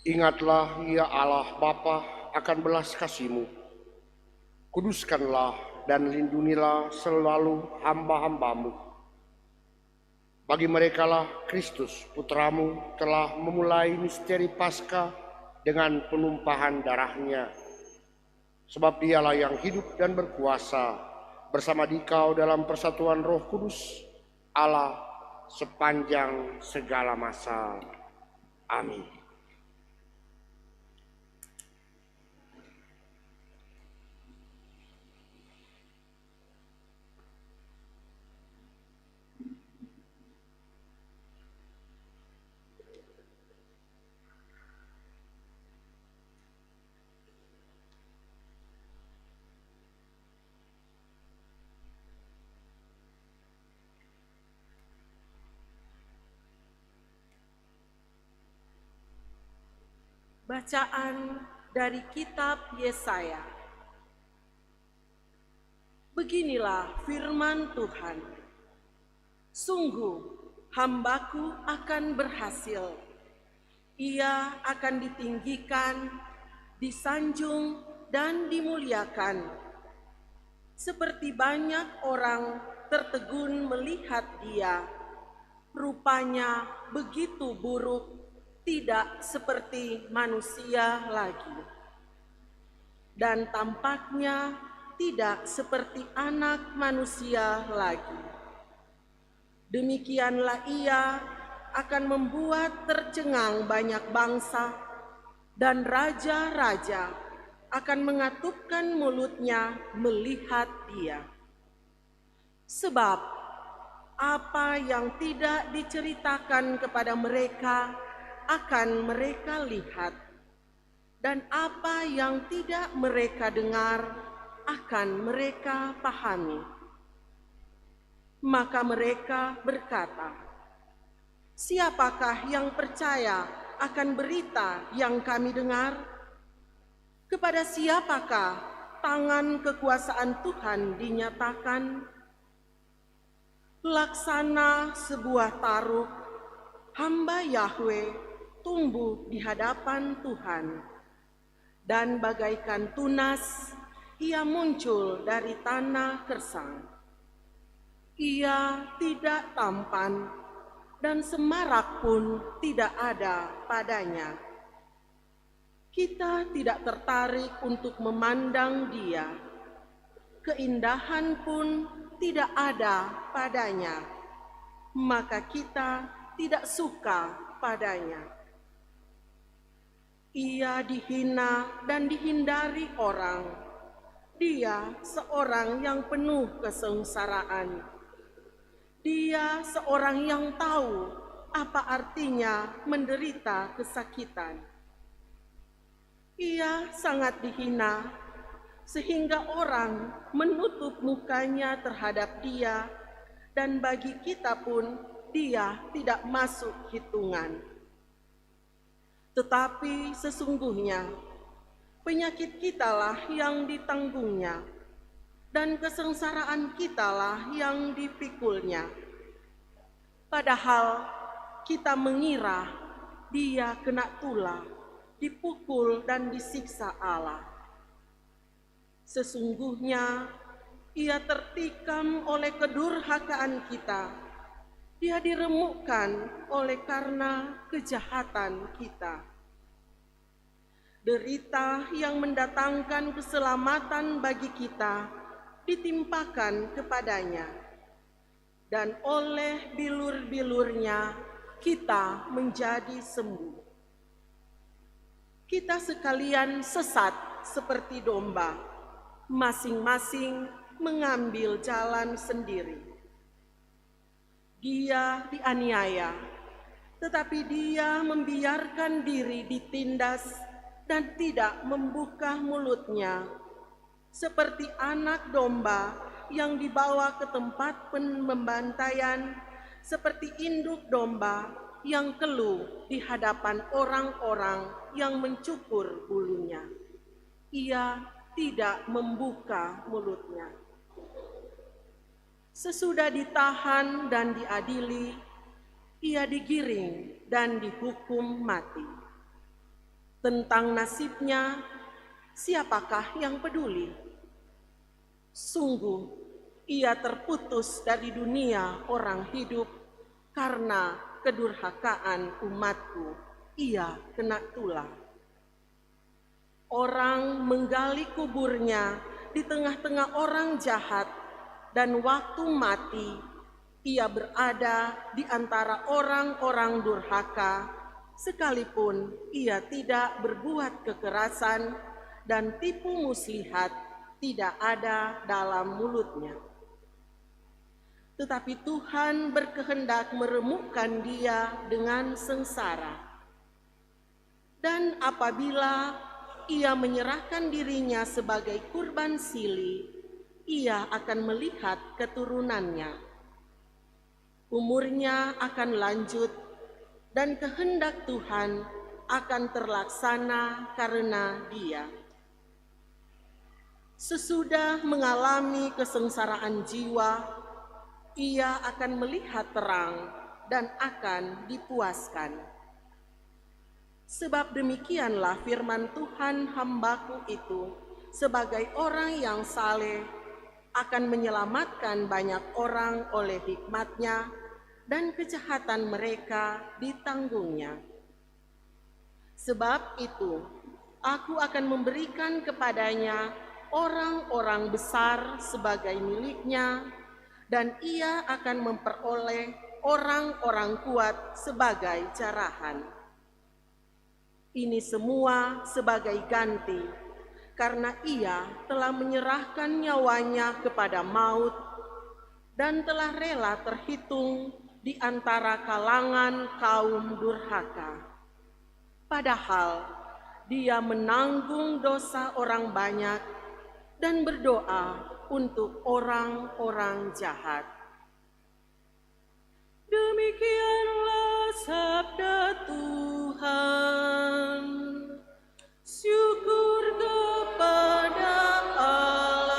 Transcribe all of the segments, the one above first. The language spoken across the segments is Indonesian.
Ingatlah ya Allah Bapa akan belas kasih-Mu. Kuduskanlah dan lindungilah selalu hamba-hamba-Mu. Bagi merekalah Kristus Putramu telah memulai misteri Paskah dengan penumpahan darahnya. Sebab dialah yang hidup dan berkuasa bersama Dikau dalam persatuan Roh Kudus, Allah sepanjang segala masa. Amin. Bacaan dari kitab Yesaya. Beginilah firman Tuhan. Sungguh, hambaku akan berhasil. Ia akan ditinggikan, disanjung, dan dimuliakan. Seperti banyak orang tertegun melihat dia, rupanya begitu buruk, tidak seperti manusia lagi. Dan tampaknya tidak seperti anak manusia lagi. Demikianlah ia akan membuat tercengang banyak bangsa, dan raja-raja akan mengatupkan mulutnya melihat dia. Sebab apa yang tidak diceritakan kepada mereka akan mereka lihat, dan apa yang tidak mereka dengar akan mereka pahami. Maka mereka berkata, siapakah yang percaya akan berita yang kami dengar? Kepada siapakah tangan kekuasaan Tuhan dinyatakan? Laksana sebuah taruk, hamba Yahweh tumbuh di hadapan Tuhan, dan bagaikan tunas ia muncul dari tanah kersang. Ia tidak tampan, dan semarak pun tidak ada padanya. Kita tidak tertarik untuk memandang dia. Keindahan pun tidak ada padanya, maka kita tidak suka padanya. Ia dihina dan dihindari orang. Dia seorang yang penuh kesengsaraan. Dia seorang yang tahu apa artinya menderita kesakitan. Ia sangat dihina, sehingga orang menutup mukanya terhadap dia, dan bagi kita pun dia tidak masuk hitungan. Tetapi sesungguhnya penyakit kitalah yang ditanggungnya, dan kesengsaraan kitalah yang dipikulnya. Padahal kita mengira dia kena tulah, dipukul dan disiksa Allah. Sesungguhnya ia tertikam oleh kedurhakaan kita, dia diremukkan oleh karena kejahatan kita. Derita yang mendatangkan keselamatan bagi kita ditimpakan kepadanya, dan oleh bilur-bilurnya kita menjadi sembuh. Kita sekalian sesat seperti domba, masing-masing mengambil jalan sendiri. Dia dianiaya, tetapi dia membiarkan diri ditindas dan tidak membuka mulutnya, seperti anak domba yang dibawa ke tempat pembantaian, seperti induk domba yang keluh di hadapan orang-orang yang mencukur bulunya. Ia tidak membuka mulutnya. Sesudah ditahan dan diadili, ia digiring dan dihukum mati. Tentang nasibnya, siapakah yang peduli? Sungguh, ia terputus dari dunia orang hidup karena kedurhakaan umatku. Ia kena tulah. Orang menggali kuburnya di tengah-tengah orang jahat, dan waktu mati, ia berada di antara orang-orang durhaka, sekalipun ia tidak berbuat kekerasan dan tipu muslihat tidak ada dalam mulutnya. Tetapi Tuhan berkehendak meremukkan dia dengan sengsara. Dan apabila ia menyerahkan dirinya sebagai kurban silih, ia akan melihat keturunannya. Umurnya akan lanjut, dan kehendak Tuhan akan terlaksana karena dia. Sesudah mengalami kesengsaraan jiwa, ia akan melihat terang dan akan dipuaskan. Sebab demikianlah firman Tuhan hambaku itu, sebagai orang yang saleh, akan menyelamatkan banyak orang oleh hikmatnya, dan kejahatan mereka ditanggungnya. Sebab itu, aku akan memberikan kepadanya orang-orang besar sebagai miliknya, dan ia akan memperoleh orang-orang kuat sebagai jarahan. Ini semua sebagai ganti, karena ia telah menyerahkan nyawanya kepada maut dan telah rela terhitung di antara kalangan kaum durhaka. Padahal dia menanggung dosa orang banyak dan berdoa untuk orang-orang jahat. Demikianlah sabda Tuhan. Syukur kepada Allah.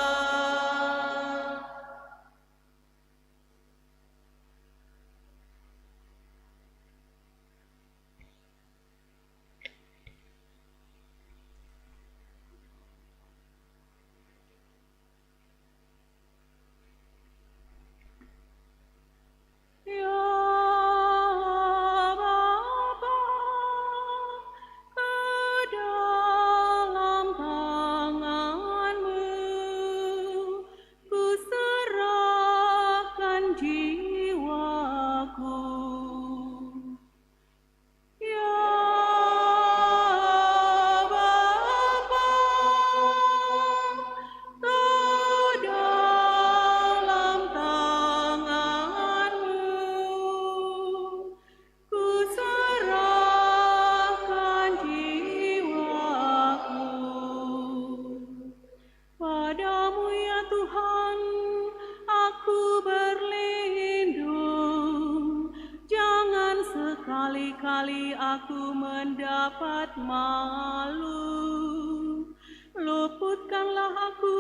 Sekali-kali aku mendapat malu, luputkanlah aku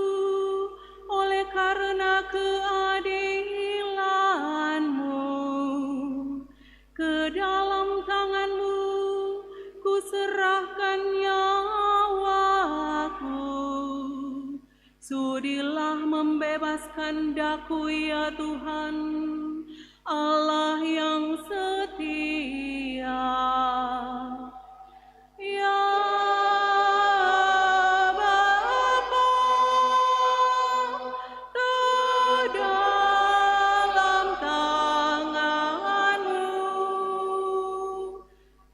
oleh karena keadilan-Mu. Ke dalam tangan-Mu ku serahkan nyawaku. Sudilah membebaskan daku ya Tuhan, Allah yang setia. Ya Bapa, ke dalam tangan-Mu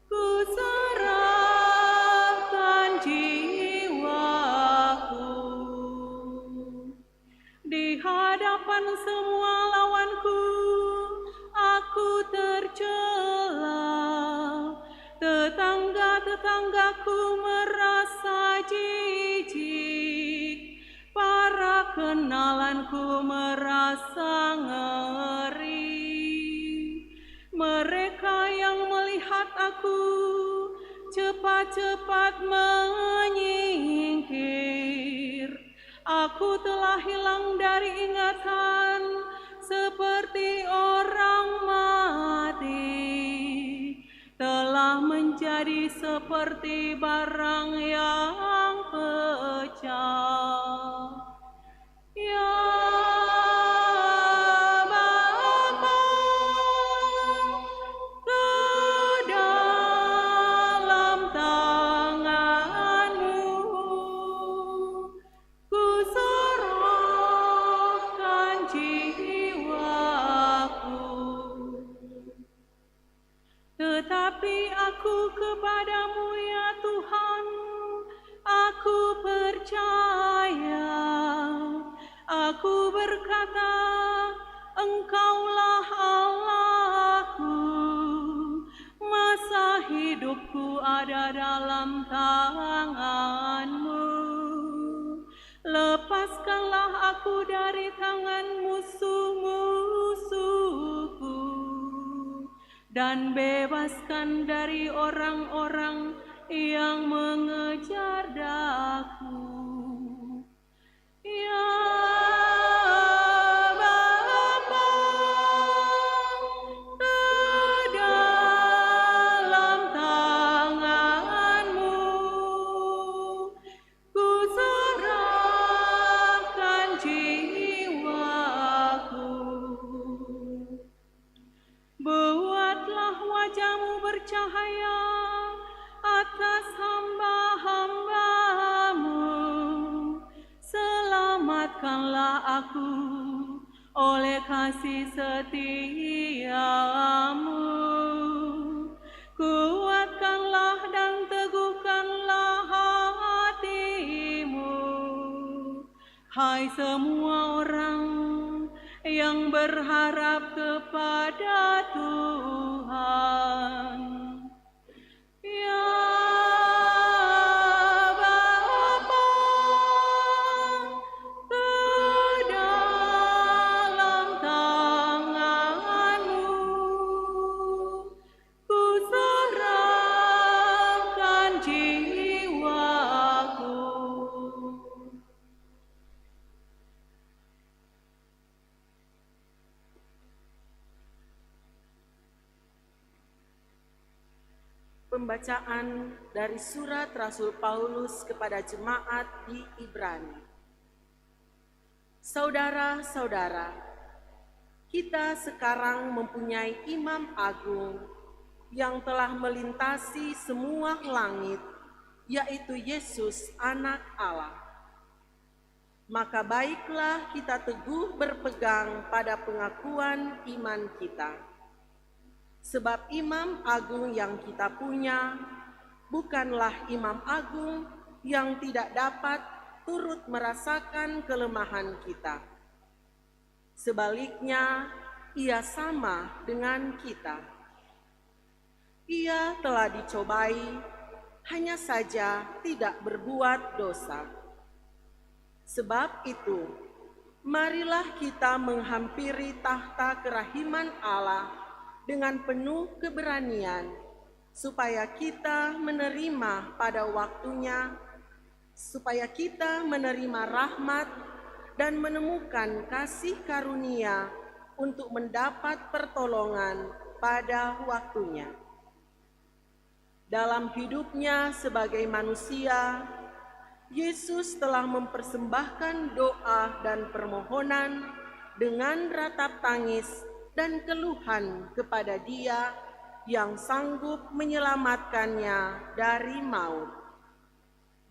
ku serahkan jiwaku. Di hadapan semua lawanku, aku tercela. Tetangga-tetanggaku merasa jijik, para kenalanku merasa ngeri. Mereka yang melihat aku cepat-cepat menyingkir. Aku telah hilang dari ingatan seperti orang mati. Telah telah menjadi seperti barang yang pecah. Ya Bapa, ke dalam tangan-Mu ku serahkan jiwaku. Tetapi aku kepadamu ya Tuhan, aku percaya, aku berkata, Engkaulah Allahku, masa hidupku ada dalam tangan-Mu. Lepaskanlah aku dari tangan musuh-musuhku, dan bebaskan dari orang-orang yang mengejar daku. Ya Bapa, ke dalam tangan-Mu ku serahkan jiwaku. Buatlah wajah-Mu bercahaya atas hamba-hamba-Mu. Selamatkanlah aku oleh kasih setia-Mu. Kuatkanlah dan teguhkanlah hatimu, hai semua orang yang berharap kepada Tuhan. Ya Bapa, ke dalam tangan-Mu ku serahkan jiwaku. Pembacaan dari surat Rasul Paulus kepada jemaat di Ibrani. Saudara-saudara, kita sekarang mempunyai imam agung yang telah melintasi semua langit, yaitu Yesus, Anak Allah. Maka baiklah kita teguh berpegang pada pengakuan iman kita. Sebab imam agung yang kita punya bukanlah imam agung yang tidak dapat turut merasakan kelemahan kita. Sebaliknya, ia sama dengan kita. Ia telah dicobai, hanya saja tidak berbuat dosa. Sebab itu, marilah kita menghampiri tahta kerahiman Allah dengan penuh keberanian, supaya kita menerima pada waktunya, supaya kita menerima rahmat dan menemukan kasih karunia untuk mendapat pertolongan pada waktunya. Dalam hidupnya sebagai manusia, Yesus telah mempersembahkan doa dan permohonan dengan ratap tangis dan keluhan kepada Dia yang sanggup menyelamatkannya dari maut.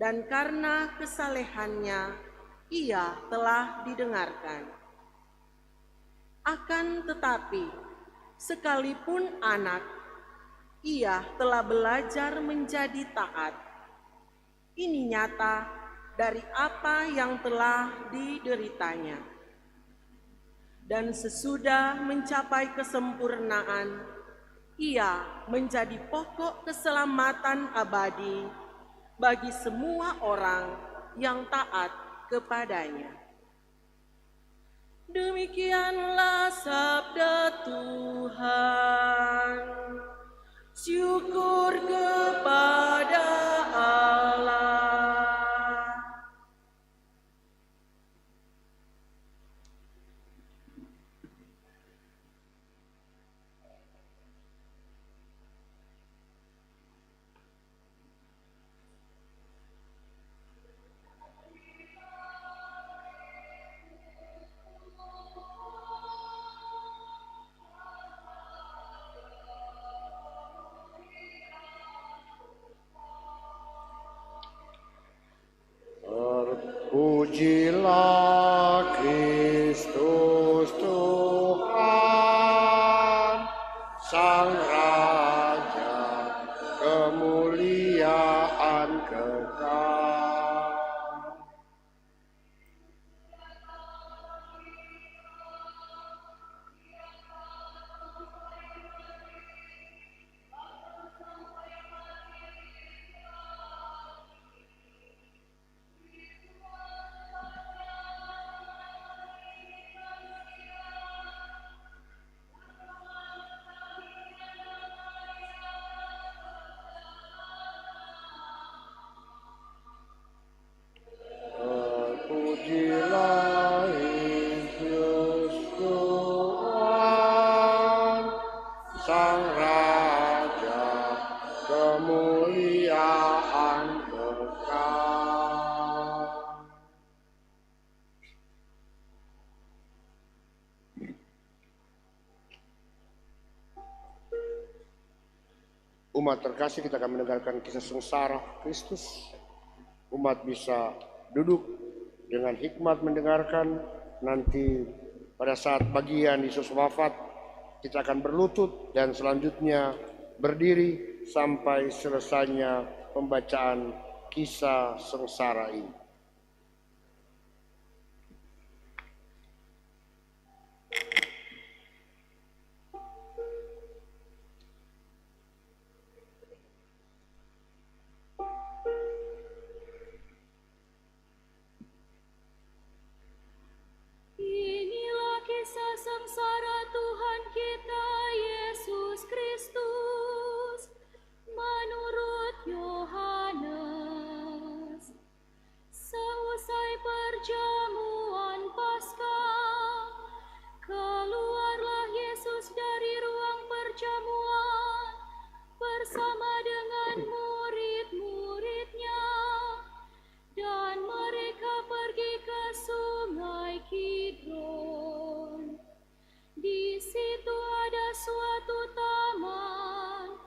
Dan karena kesalehannya, ia telah didengarkan. Akan tetapi, sekalipun anak, ia telah belajar menjadi taat. Ini nyata dari apa yang telah dideritanya. Dan sesudah mencapai kesempurnaan, ia menjadi pokok keselamatan abadi bagi semua orang yang taat kepadanya. Demikianlah sabda Tuhan. Syukur kepada Allah. Terpujilah Kristus Tuhan, Sang Raja, kemuliaan kekal. Terpujilah Kristus Tuhan, Sang Raja, kemuliaan kekal. Umat terkasih, kita akan mendengarkan kisah sengsara Kristus. Umat bisa duduk dengan hikmat mendengarkan. Nanti pada saat bagian Yesus wafat, kita akan berlutut dan selanjutnya berdiri sampai selesainya pembacaan kisah sengsara ini. Inilah kisah sengsara Tuhan kita Yesus Kristus menurut Yohanes. Seusai perjamuan Paskah, keluarlah Yesus dari ruang perjamuan bersama dengan murid-muridnya, dan mereka pergi ke sungai Kidron. Di situ ada suatu taman.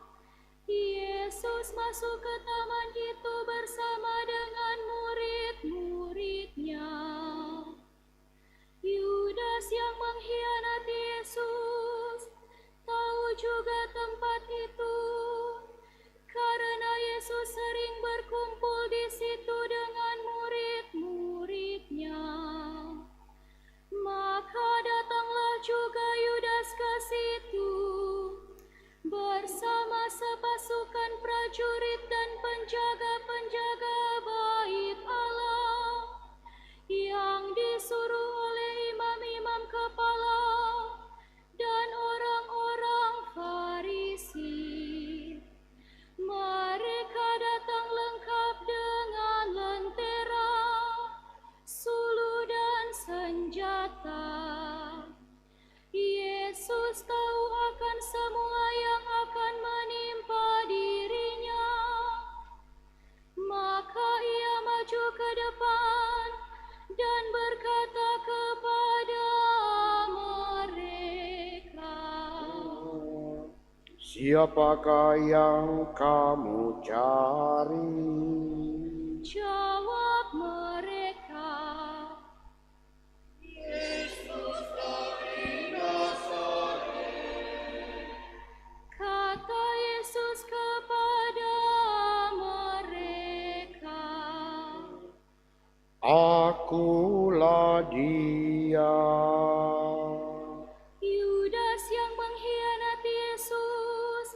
Yesus masuk ke taman itu bersama dengan murid-muridnya. Yudas yang mengkhianati Yesus tahu juga tempat itu, karena Yesus sering berkumpul di situ dengan murid-muridnya. Maka datanglah juga Yudas ke situ bersama sepasukan prajurit dan penjaga-penjaga bait Allah yang disuruh oleh imam-imam kepala dan orang-orang Farisi. Mereka datang lengkap dengan lentera, sulu dan senjata. Yesus tahu akan semua yang akan menimpa dirinya. Maka ia maju ke depan dan berkata kepada mereka, Siapakah yang kamu cari? jawab mereka, kata Yesus kepada mereka, Akulah dia. Yudas yang mengkhianati Yesus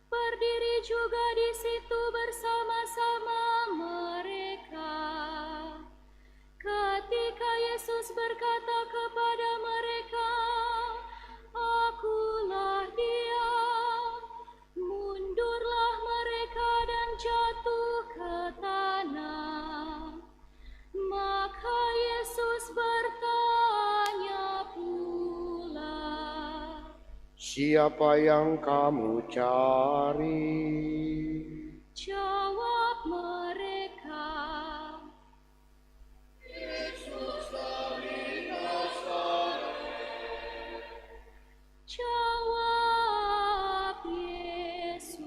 berdiri juga di situ bersama-sama mereka. Ketika Yesus berkata kepada mereka, Akulah dia, mundurlah mereka dan jatuh ke tanah. Maka Yesus bertanya pula, Siapa yang kamu cari? jawab mereka, jawab Yesus,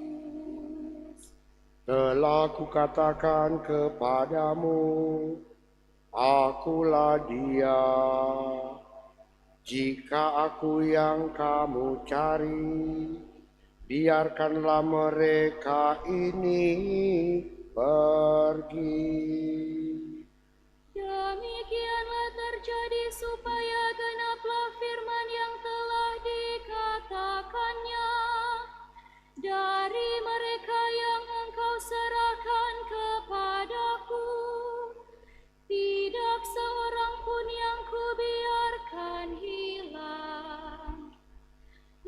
Telah kukatakan kepadamu, Akulah Dia. Jika aku yang kamu cari, biarkanlah mereka ini pergi. Demikianlah terjadi supaya genaplah firman yang telah dikatakannya. Dari mereka yang Engkau serahkan kepadaku, tidak seorang pun yang kubiarkan hilang.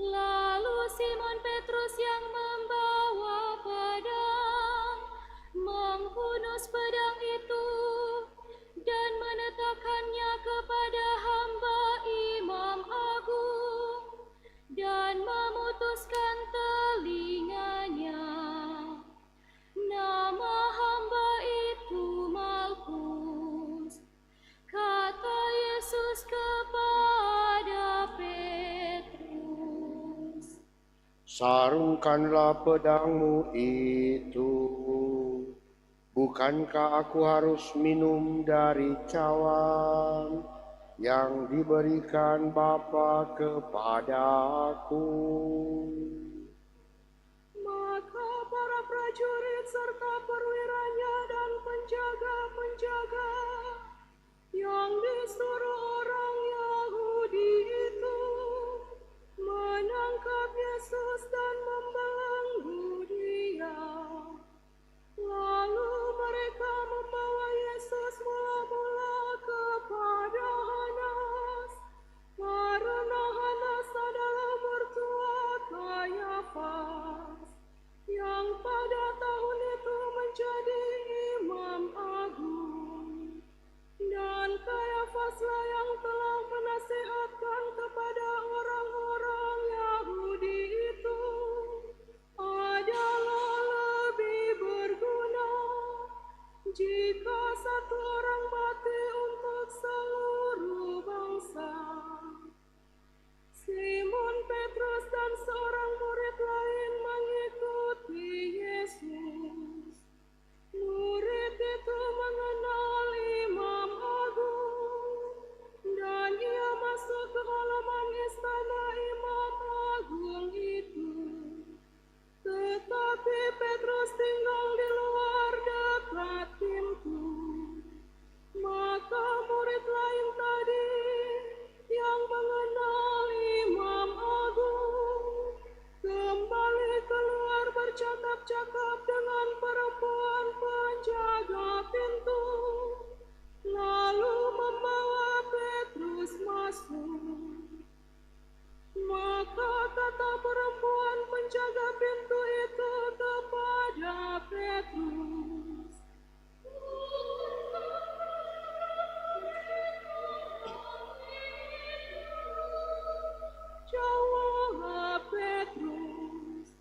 Lalu Simon Petrus yang membawa pedang menghunus pedang itu dan menetapkannya kepada hamba Imam Agung dan memutuskan telinganya. Nama hamba itu Malkus. Kata Yesus kepada Petrus, Sarungkanlah pedangmu itu. Bukankah aku harus minum dari cawan yang diberikan Bapa kepadaku? Maka para prajurit serta perwiranya dan penjaga-penjaga yang disuruh orang Yahudi itu menangkap Yesus dan membelenggu Dia. Lalu mereka membawa Yesus mula-mula kepada Hanas, karena Hanas adalah mertua Kayafas, yang pada tahun itu menjadi Imam Agung. Dan Kayafaslah yang telah menasihatkan kepada orang-orang Yahudi itu adalah lebih berguna jika satu orang mati untuk seluruh bangsa. Simon Petrus dan seorang murid lain mengikuti Yesus. Murid itu mengenal Imam Agung, dan ia masuk ke halaman istana Imam Agung itu. Tetapi Petrus tinggal di luar dekat pintu. Maka murid lain tadi yang mengenal Imam Agung kembali keluar bercakap-cakap dengan perempuan penjaga pintu, lalu membawa Petrus masuk. Maka kata perempuan penjaga pintu itu kepada Petrus, jawablah Petrus.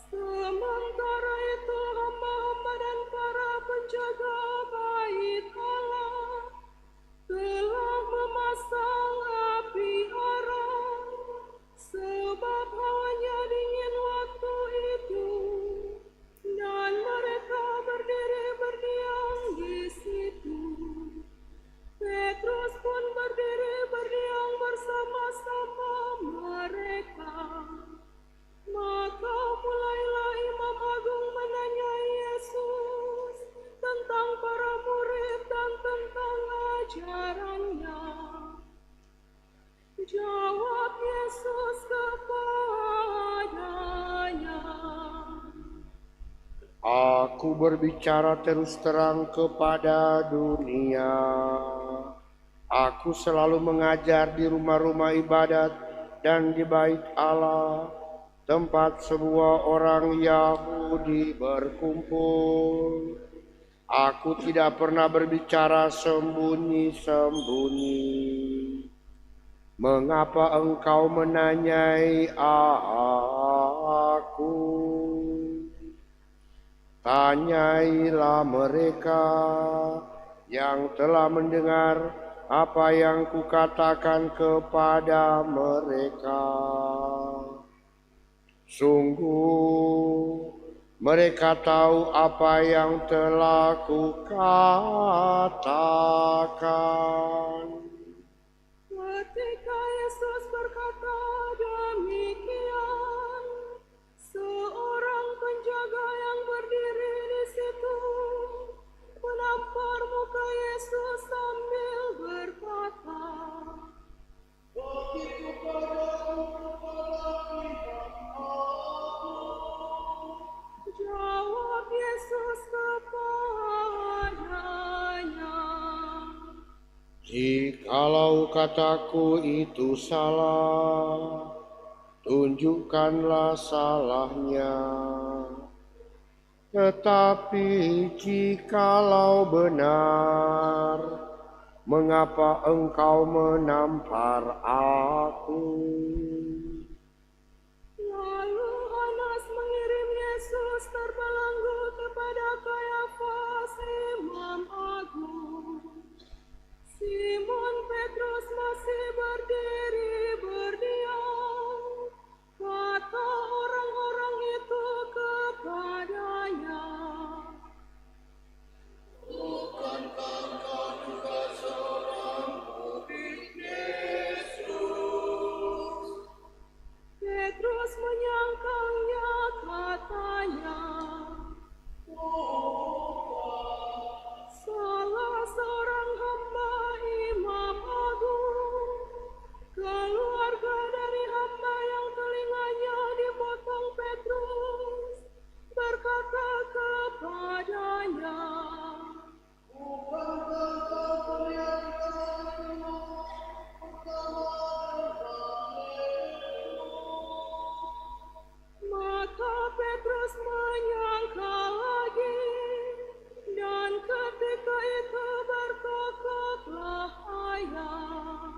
Sementara itu hamba-hamba dan para penjaga bait Allah telah memasang api arang, sebab hawanya dingin waktu itu, dan mereka berdiri berdiam di situ. Petrus pun berdiri berdiam bersama-sama mereka. Maka mulailah Imam Agung menanyai Yesus tentang para murid dan tentang ajarannya. Jawab Yesus kepadanya, Aku berbicara terus terang kepada dunia. Aku selalu mengajar di rumah-rumah ibadat dan di bait Allah, tempat semua orang Yahudi berkumpul. Aku tidak pernah berbicara sembunyi-sembunyi. Mengapa engkau menanyai aku? Tanyailah mereka yang telah mendengar apa yang kukatakan kepada mereka. Sungguh Mereka tahu apa yang telah kukatakan. Ketika Yesus berkata demikian, seorang penjaga yang berdiri di situ menampar muka Yesus sambil berkata, "Begitu padamu kepadaku." Jawab Yesus kepadanya, Jikalau kataku itu salah, tunjukkanlah salahnya. Tetapi jikalau benar, mengapa engkau menampar aku? Lalu Hanas mengirim Yesus terbelenggu kepada Kayafas, Imam Agung. Simon Petrus masih berdiri berdiam. Kata orang-orang itu kepadanya, "Bukankah engkau juga seorang murid Yesus?" Petrus menyangkalnya, katanya, "Salah seorang hamba Imam Agung, keluarga dari hamba yang telinganya dipotong." Petrus berkata kepadanya, "Bukankah kau melihatkan Maka Petrus menyangkal lagi, dan ketika itu berkokoklah ayam.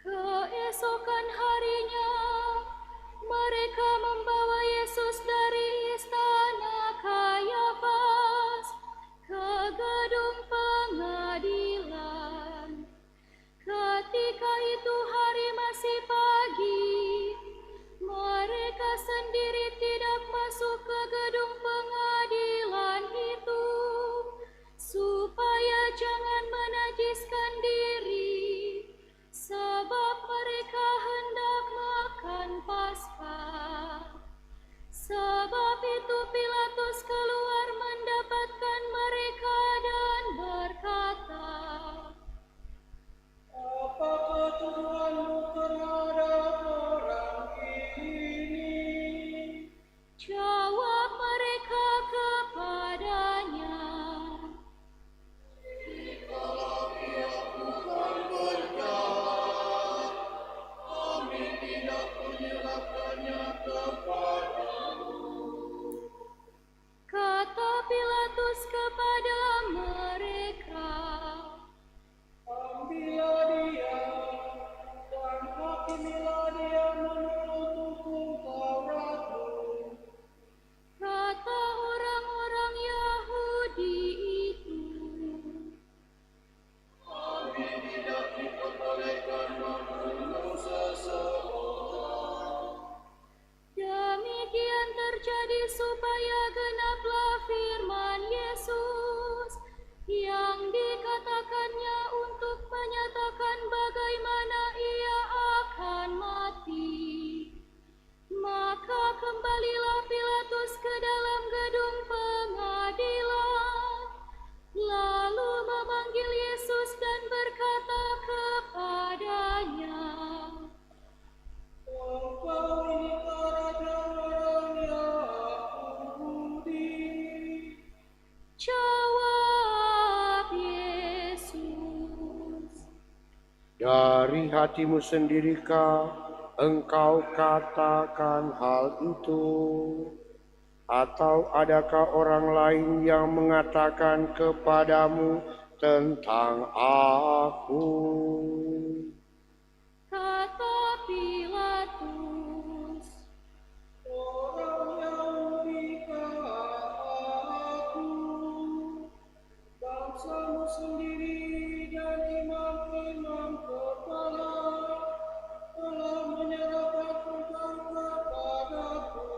Keesokan harinya, mereka membawa Yesus dari istana Kayafas ke gedung pengadilan. Ketika itu hari masih pagi, mereka sendiri tidak masuk ke gedung pengadilan itu, supaya jangan menajiskan diri, sebab mereka hendak makan Paskah. Sebab itu Pilatus keluar mendapatkan mereka dan berkata, "Apakah tuduhanmu terhadap orang ini?" Jawab mereka kepadanya, "Jikalau dia bukan berjahat, kami tidak menyerahkannya kepadamu." Kata Pilatus kepada mereka, "Ambillah dia dan hakimilah dia menurut hukum Tauratmu." Kata orang-orang Yahudi itu, "Kami tidak diperbolehkan membunuh seseorang." Demikian terjadi supaya genaplah firman Yesus yang dikatakannya untuk menyatakan bagaimana ia akan mati. Maka kembalilah Pilatus ke dalam Dari hatimu sendirikah engkau katakan hal itu? Atau adakah orang lain yang mengatakan kepadamu tentang aku? Kata Pilatus, Orang Yahudi kata aku, bangsamu sendiri dan imam-imam kepala telah menyerahkan engkau kepadaku.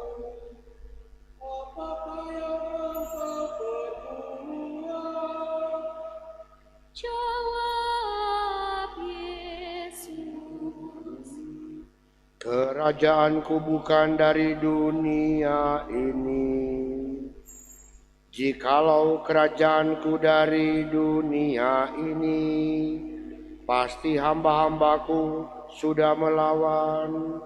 Apakah yang engkau perbuat? jawab Yesus. Kerajaanku bukan dari dunia ini. Jikalau kerajaanku dari dunia ini, pasti hamba-hambaku sudah melawan,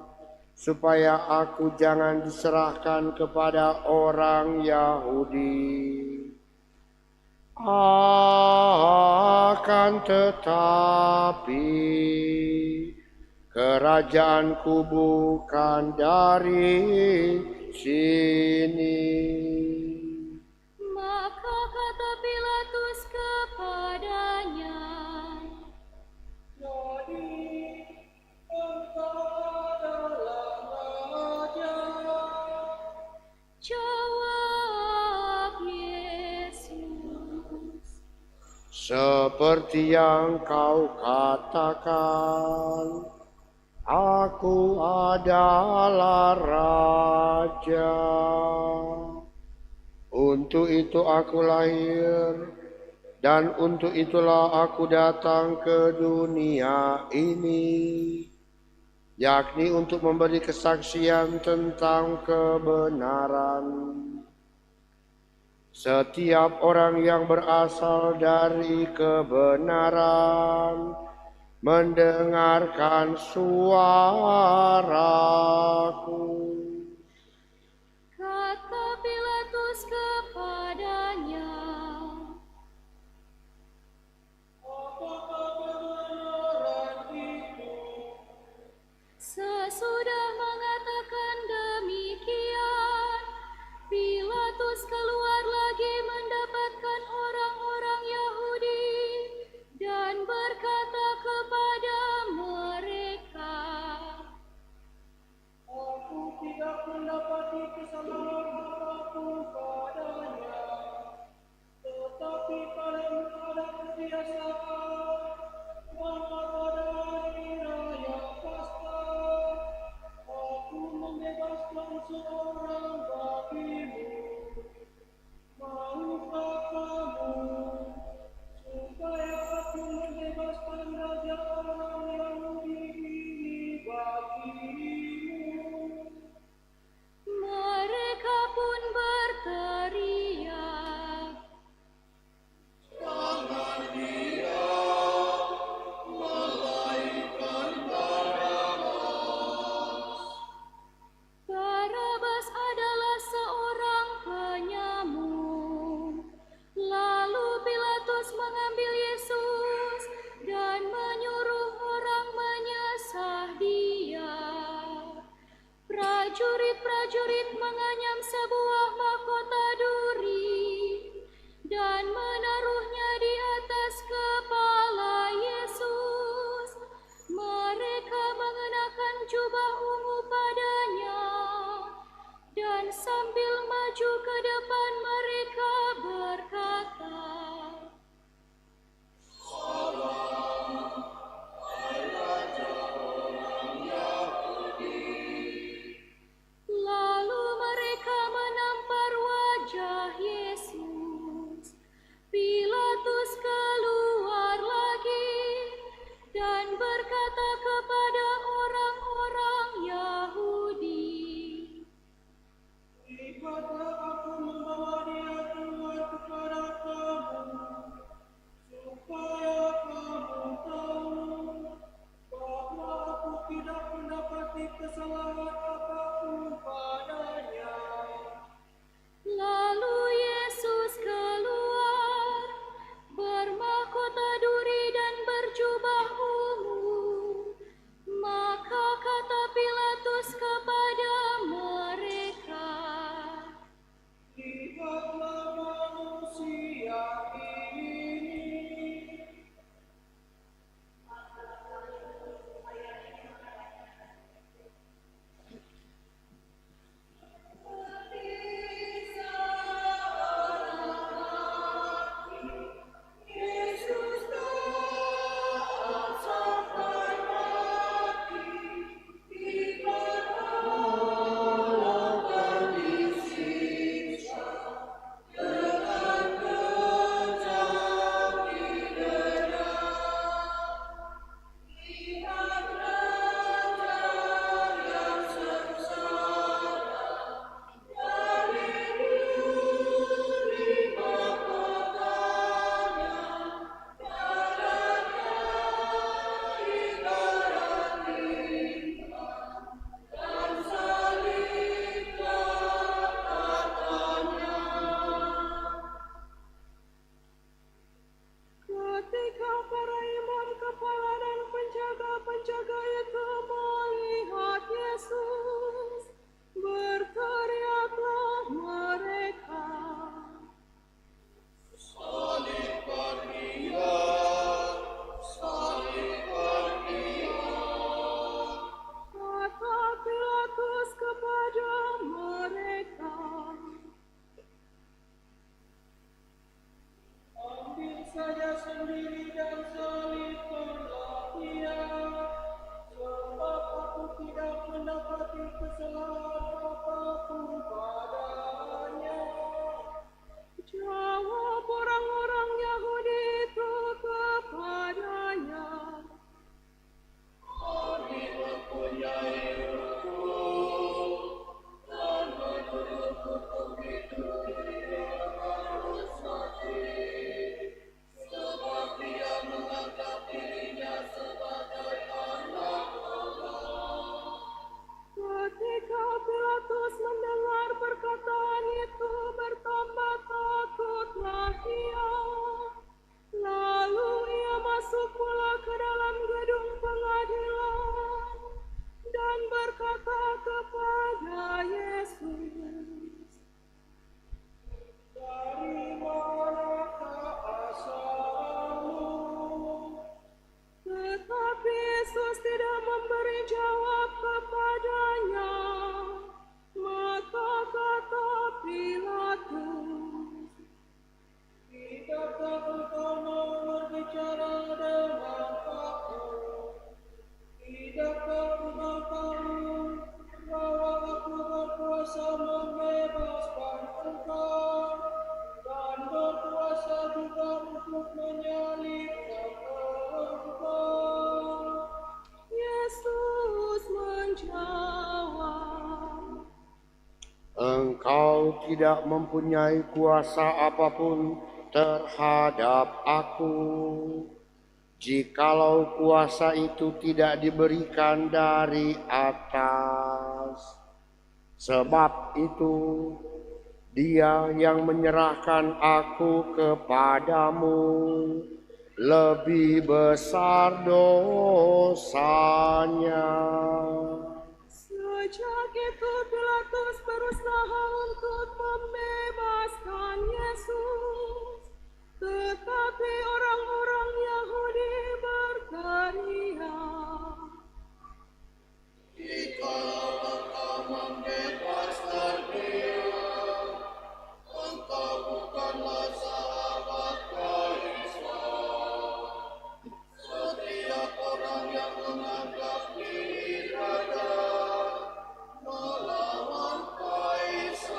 supaya aku jangan diserahkan kepada orang Yahudi. Akan tetapi kerajaanku bukan dari sini. Maka kata Pilatus kepadanya, Jadi engkau adalah raja. jawab Yesus. Seperti yang kau katakan, aku adalah raja. Untuk itu aku lahir, dan untuk itulah aku datang ke dunia ini, yakni untuk memberi kesaksian tentang kebenaran. Setiap orang yang berasal dari kebenaran mendengarkan suaraku. Kata Pilatus kepadanya, Apakah kebenaran itu? sesudah mengatakan demikian, Pilatus keluar lagi mendapatkan orang-orang Yahudi dan berkata kepada mereka, Aku tidak mendapati kesalahan apapun padanya, tetapi kalian ada kebiasaan bahwa pada hari raya Paskah aku membebaskan seorang bagimu. Maukah kamu supaya aku membebaskan raja orang Yahudi ini bagimu? mereka pun berteriak, Barabas adalah seorang penyamun. Lalu Pilatus mengambil Yesus dan menyuruh orang menyesah dia. Prajurit-prajurit menganyam sebuah mahkota duri dan menaruhnya di atas kepala Yesus. Mereka mengenakan jubah ungu padanya, dan sambil maju ke depan mereka berkata, lalu mereka menampar wajah Yesus. Pilatus keluar lagi dan berkata kepada orang-orang Yahudi, Ibadah aku membawa Jawab orang-orang Yahudi itu kepadanya, ketika Pilatus mendengar perkataan itu, bertambah takutlah ia. Lalu ia masuk pula ke dalam gedung pengadilan dan berkata kepada Yesus, "Dari manakah asalmu?" Tetapi Yesus tidak memberi jawab kepadanya. Maka kata Pilatus, "Tidakkah engkau mau berbicara dengan aku? Tidakkah engkau tahu bahwa aku berkuasa membebaskan engkau dan berkuasa juga untuk menyalibkan engkau?" Yesus menjawab, Engkau tidak mempunyai kuasa apapun terhadap aku, jikalau kuasa itu tidak diberikan dari atas. Sebab itu, Dia yang menyerahkan aku kepadamu lebih besar dosanya. Sejak itu Pilatus berusaha untuk membebaskan Yesus, tetapi orang-orang Yahudi berteriak, "Jikalau engkau membebaskan Dia, engkau bukanlah sahabat Kaisar. Setiap orang yang menganggap diri raja melawan Kaisar."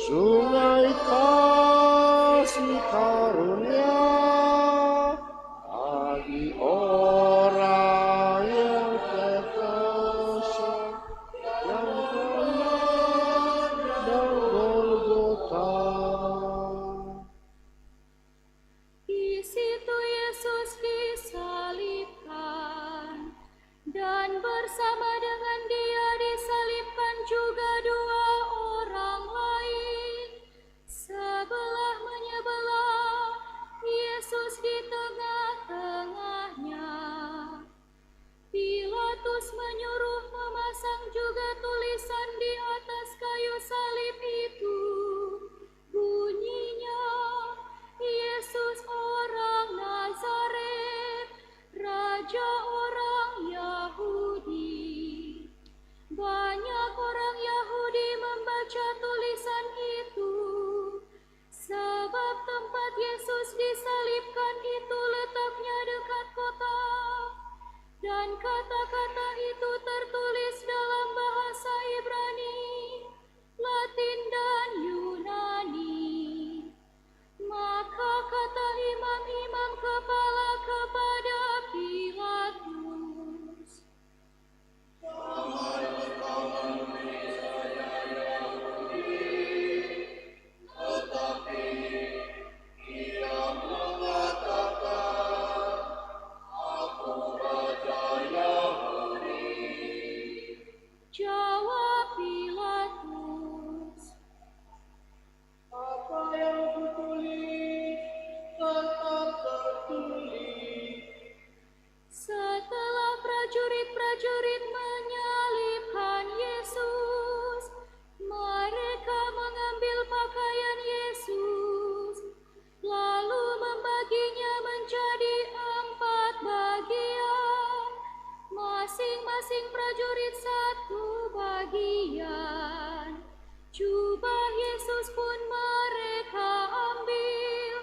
sungai kasih karunia bagi orang yang terpaksa yang benar dan Golgota. Di situ Yesus disalibkan, dan bersama dengan Dia disalibkan juga dua orang lain, sebelah menyebelah, Yesus di tengah-tengahnya. Pilatus menyuruh memasang juga tulisan di atas kayu salib itu, bunyinya, Yesus orang Nazaret, Raja orang Yahudi. Banyak orang Yahudi membaca tulisan itu, sebab tempat Yesus disalibkan itu letaknya dekat kota, dan kata-kata itu tertulis dalam bahasa Ibrani, Latin dan Yunani. Maka kata imam-imam kepala kepada Pilatus, jawab Pilatus, Apa yang kutulis tetap tertulis. setelah prajurit-prajurit menyalibkan Yesus, mereka mengambil pakaian Yesus, lalu membaginya menjadi 4 bagian, masing-masing prajurit 1 bagian. Jubah Yesus pun mereka ambil,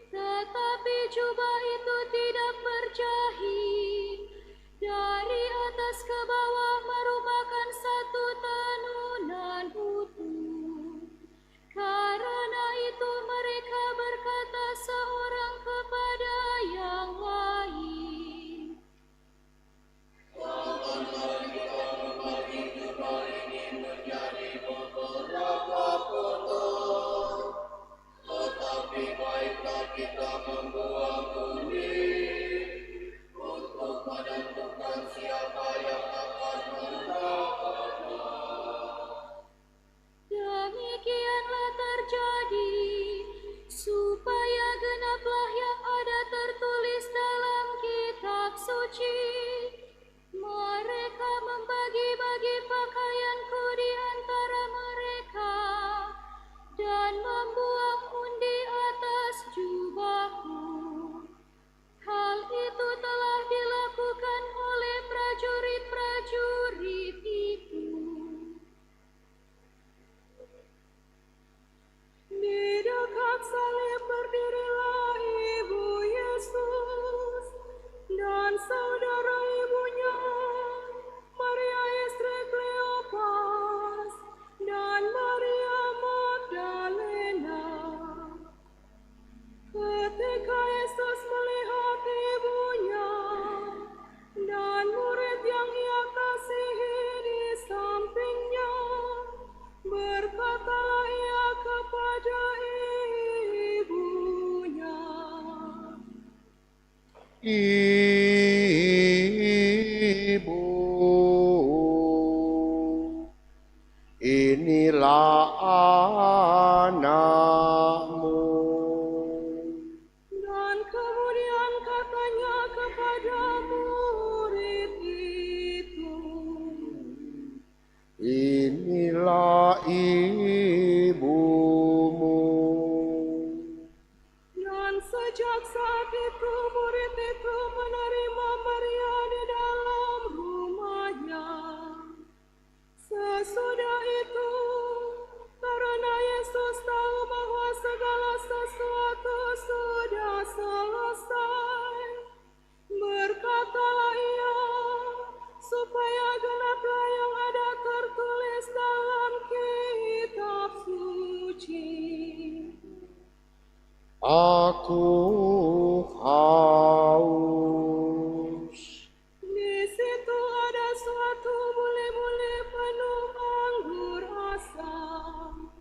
tetapi jubah itu tidak berjahit. Dari atas ke bawah merupakan satu tenunan utuh. Karena itu mereka berkata seorang kepada yang lain, demikianlah terjadi, supaya genaplah yang ada tertulis dalam kitab suci. Mereka membagi-bagi pakaianku di antara mereka, dan membuang undi atas jubahku. Hal itu telah dilakukan oleh prajurit-prajurit itu. Di dekat salib berdirilah ibu Yesus dan saudara ibunya, Maria istri Kleopas dan Maria Magdalena. Ketika Yesus melihat ibunya dan murid yang ia kasihi di sampingnya, berkatalah ia kepada ibunya, Ibu, inilah anakmu. dan kemudian katanya kepada murid itu, Inilah ibumu. dan sejak saat itu murid itu menerima Maria di dalam rumahnya. Sesudah itu, karena Yesus tahu bahwa segala sesuatu sudah selesai, berkatalah ia, supaya genaplah yang ada tertulis dalam kitab Aku haus. Di situ ada suatu bule-bule penuh anggur asam.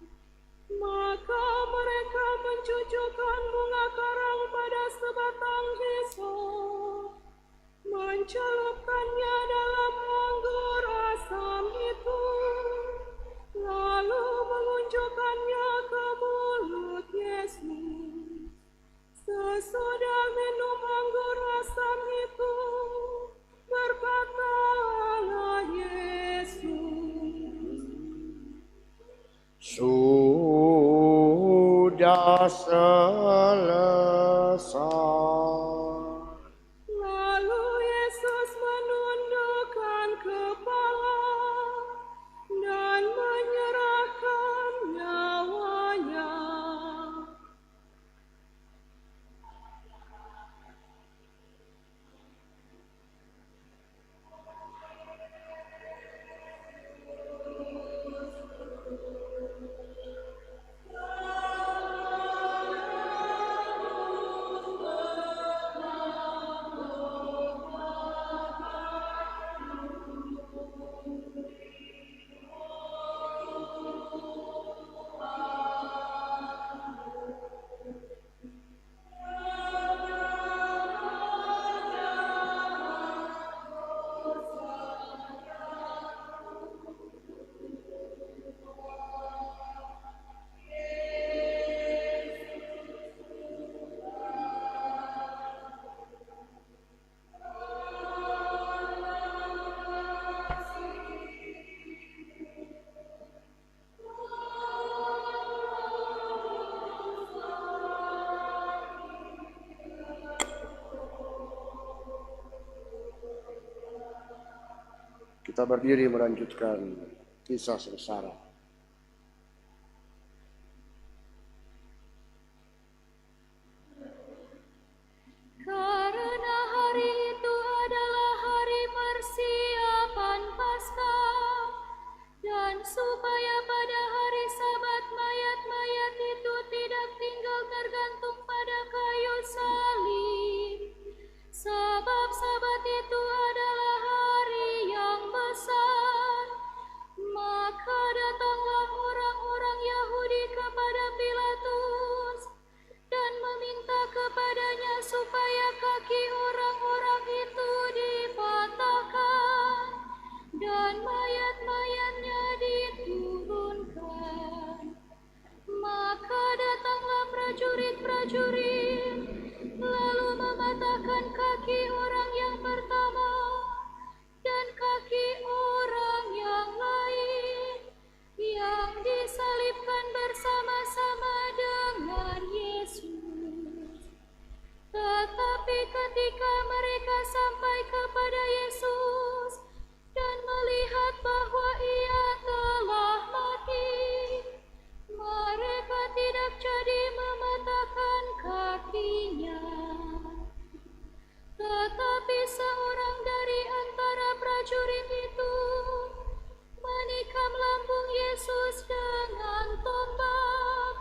Maka mereka mencucukkan bunga karang pada sebatang hisop, mencelupkannya dalam anggur asam itu, lalu mengunjukkannya ke mulut Yesus. Sesudah minum anggur asam itu, berkatalah Yesus, Sudah selesai. lalu Yesus menundukkan kepala dan menyerahkan nyawanya. Kita berdiri melanjutkan kisah sengsara. Karena hari itu adalah hari persiapan Paskah, dan supaya pada hari Sabat mayat-mayat itu tidak tinggal tergantung pada kayu salib, sebab Sabat itu adalah hari yang besar. Maka datanglah orang-orang Yahudi kepada Pilatus dan meminta kepadanya supaya kaki orang-orang itu dipatahkan dan mayat-mayatnya diturunkan. Maka datanglah prajurit-prajurit, lalu mematahkan kaki orang yang pertama dan kaki orang yang lain, yang disalibkan bersama-sama dengan Yesus. Tetapi ketika mereka sampai kepada Yesus dan melihat bahwa ia telah mati, mereka tidak jadi mematahkan kakinya. Tetapi seorang dari antara prajurit itu menikam lambung Yesus dengan tombak,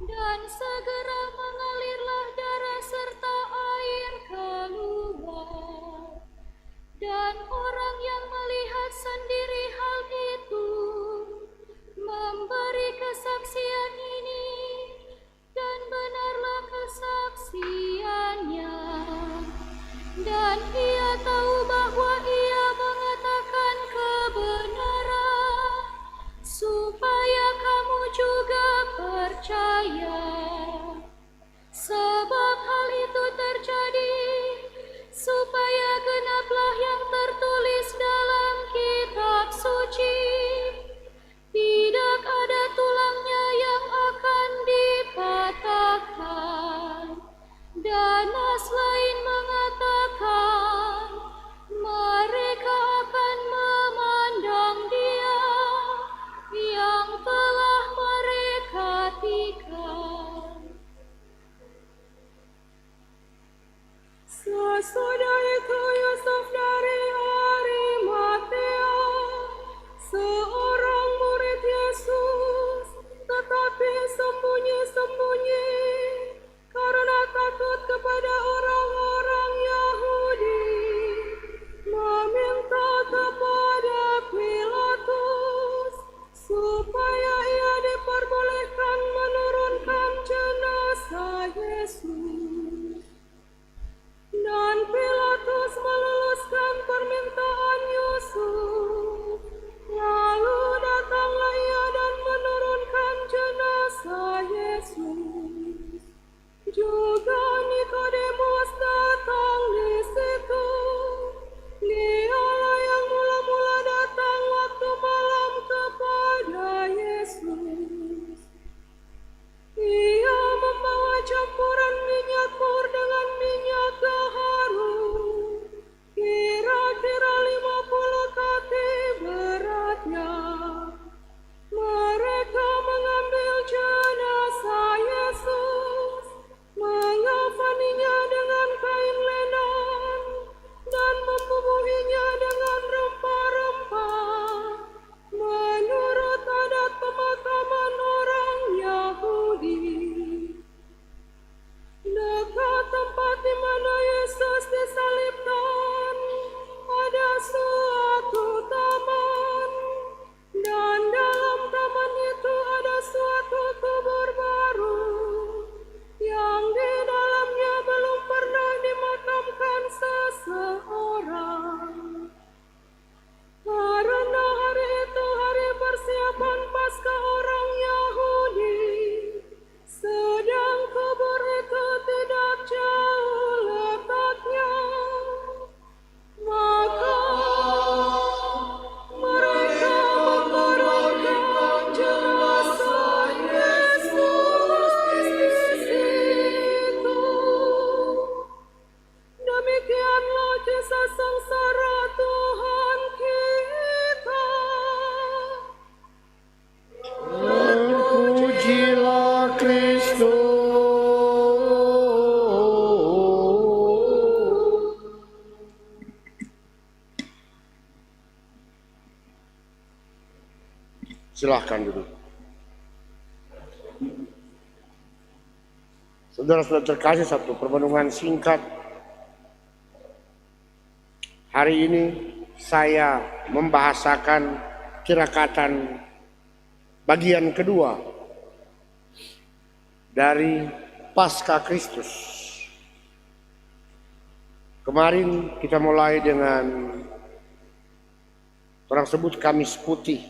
dan segera mengalirlah darah serta air keluar. Dan orang yang melihat sendiri hal itu memberi kesaksian ini, dan benarlah kesaksiannya. Dan ia tahu bahwa ia mengatakan kebenaran, supaya kamu juga percaya. Sebab hal itu terjadi supaya genaplah yang tertulis dalam kitab suci, tidak ada tulangnya yang akan dipatahkan. Dan nas lain mengatakan, mereka akan memandang Dia yang telah mereka tikam. Silahkan duduk. Saudara-saudara terkasih, satu permenungan singkat. Hari ini saya membahasakan Kirakatan bagian kedua dari Pasca Kristus. Kemarin kita mulai dengan orang sebut Kamis Putih,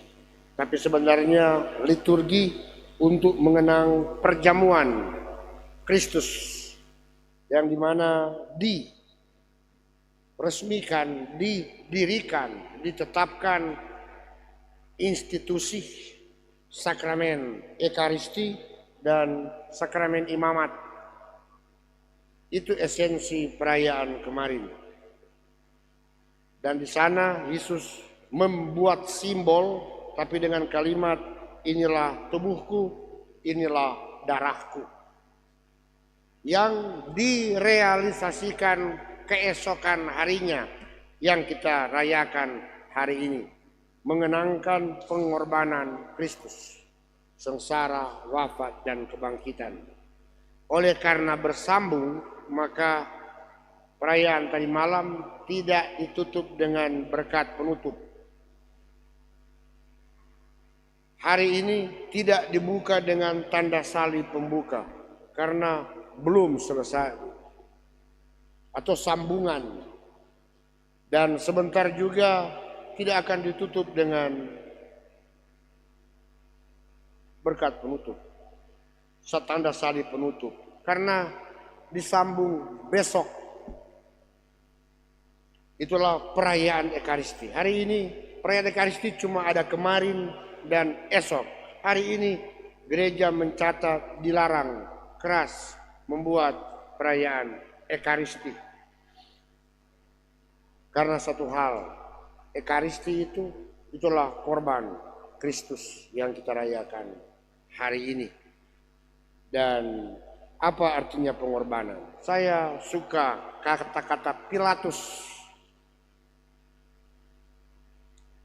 tapi sebenarnya liturgi untuk mengenang perjamuan Kristus yang dimana diresmikan, didirikan, ditetapkan institusi sakramen Ekaristi dan sakramen imamat. Itu esensi perayaan kemarin. Dan di sana Yesus membuat simbol, tapi dengan kalimat, inilah tubuhku, inilah darahku. Yang direalisasikan keesokan harinya yang kita rayakan hari ini. Mengenangkan pengorbanan Kristus, sengsara, wafat, dan kebangkitan. Oleh karena bersambung, maka perayaan tadi malam tidak ditutup dengan berkat penutup. Hari ini tidak dibuka dengan tanda salib pembuka, karena belum selesai, atau sambungan. Dan sebentar juga tidak akan ditutup dengan berkat penutup, tanda salib penutup, karena disambung besok. Itulah perayaan Ekaristi. Hari ini perayaan Ekaristi cuma ada kemarin dan esok. Hari ini gereja mencatat dilarang keras membuat perayaan Ekaristi. Karena satu hal, Ekaristi itulah korban Kristus yang kita rayakan hari ini. Dan apa artinya pengorbanan? Saya suka kata-kata Pilatus.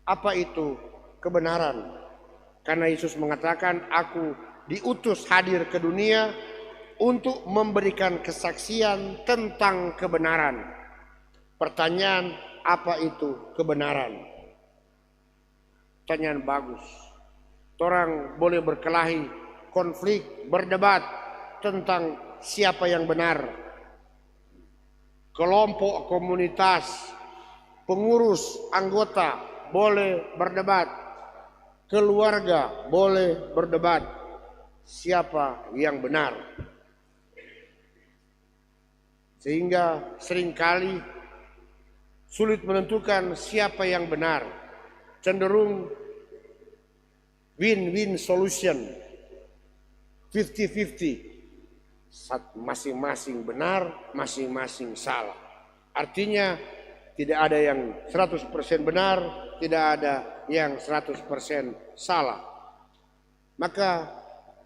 Apa itu kebenaran? Karena Yesus mengatakan, aku diutus hadir ke dunia untuk memberikan kesaksian tentang kebenaran. Pertanyaan, apa itu kebenaran? Pertanyaan bagus. Orang boleh berkelahi, konflik, berdebat tentang siapa yang benar. Kelompok, komunitas, pengurus, anggota boleh berdebat. Keluarga boleh berdebat. Siapa yang benar? Sehingga seringkali sulit menentukan siapa yang benar. Cenderung win-win solution, 50-50. Masing-masing benar, masing-masing salah. Artinya tidak ada yang 100% benar, tidak ada yang 100% salah. Maka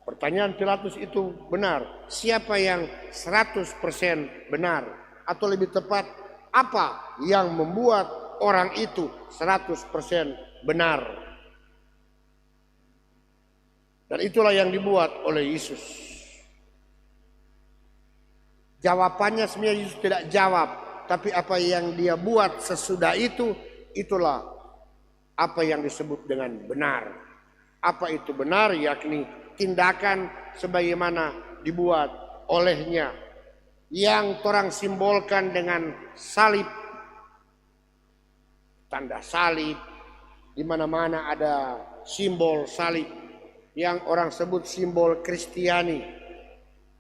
pertanyaan Pilatus itu benar. Siapa yang 100% benar? Atau lebih tepat, apa yang membuat orang itu 100% benar? Dan itulah yang dibuat oleh Yesus. Jawabannya sebenarnya Yesus tidak jawab, tapi apa yang dia buat sesudah itu, itulah apa yang disebut dengan benar. Apa itu benar? Yakni tindakan sebagaimana dibuat olehnya, yang orang simbolkan dengan salib, tanda salib. Di mana-mana ada simbol salib yang orang sebut simbol Kristiani.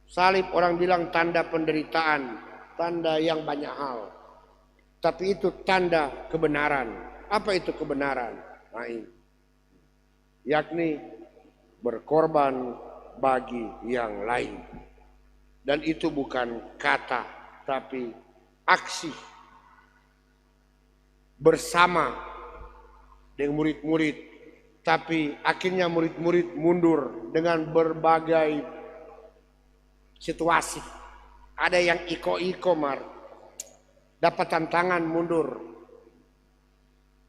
Salib orang bilang tanda penderitaan, tanda yang banyak hal. Tapi itu tanda kebenaran. Apa itu kebenaran? Nah, ini. Yakni berkorban bagi yang lain. Dan itu bukan kata, tapi aksi. Bersama dengan murid-murid. Tapi akhirnya murid-murid mundur dengan berbagai situasi. Ada yang iko-iko dapat tantangan mundur.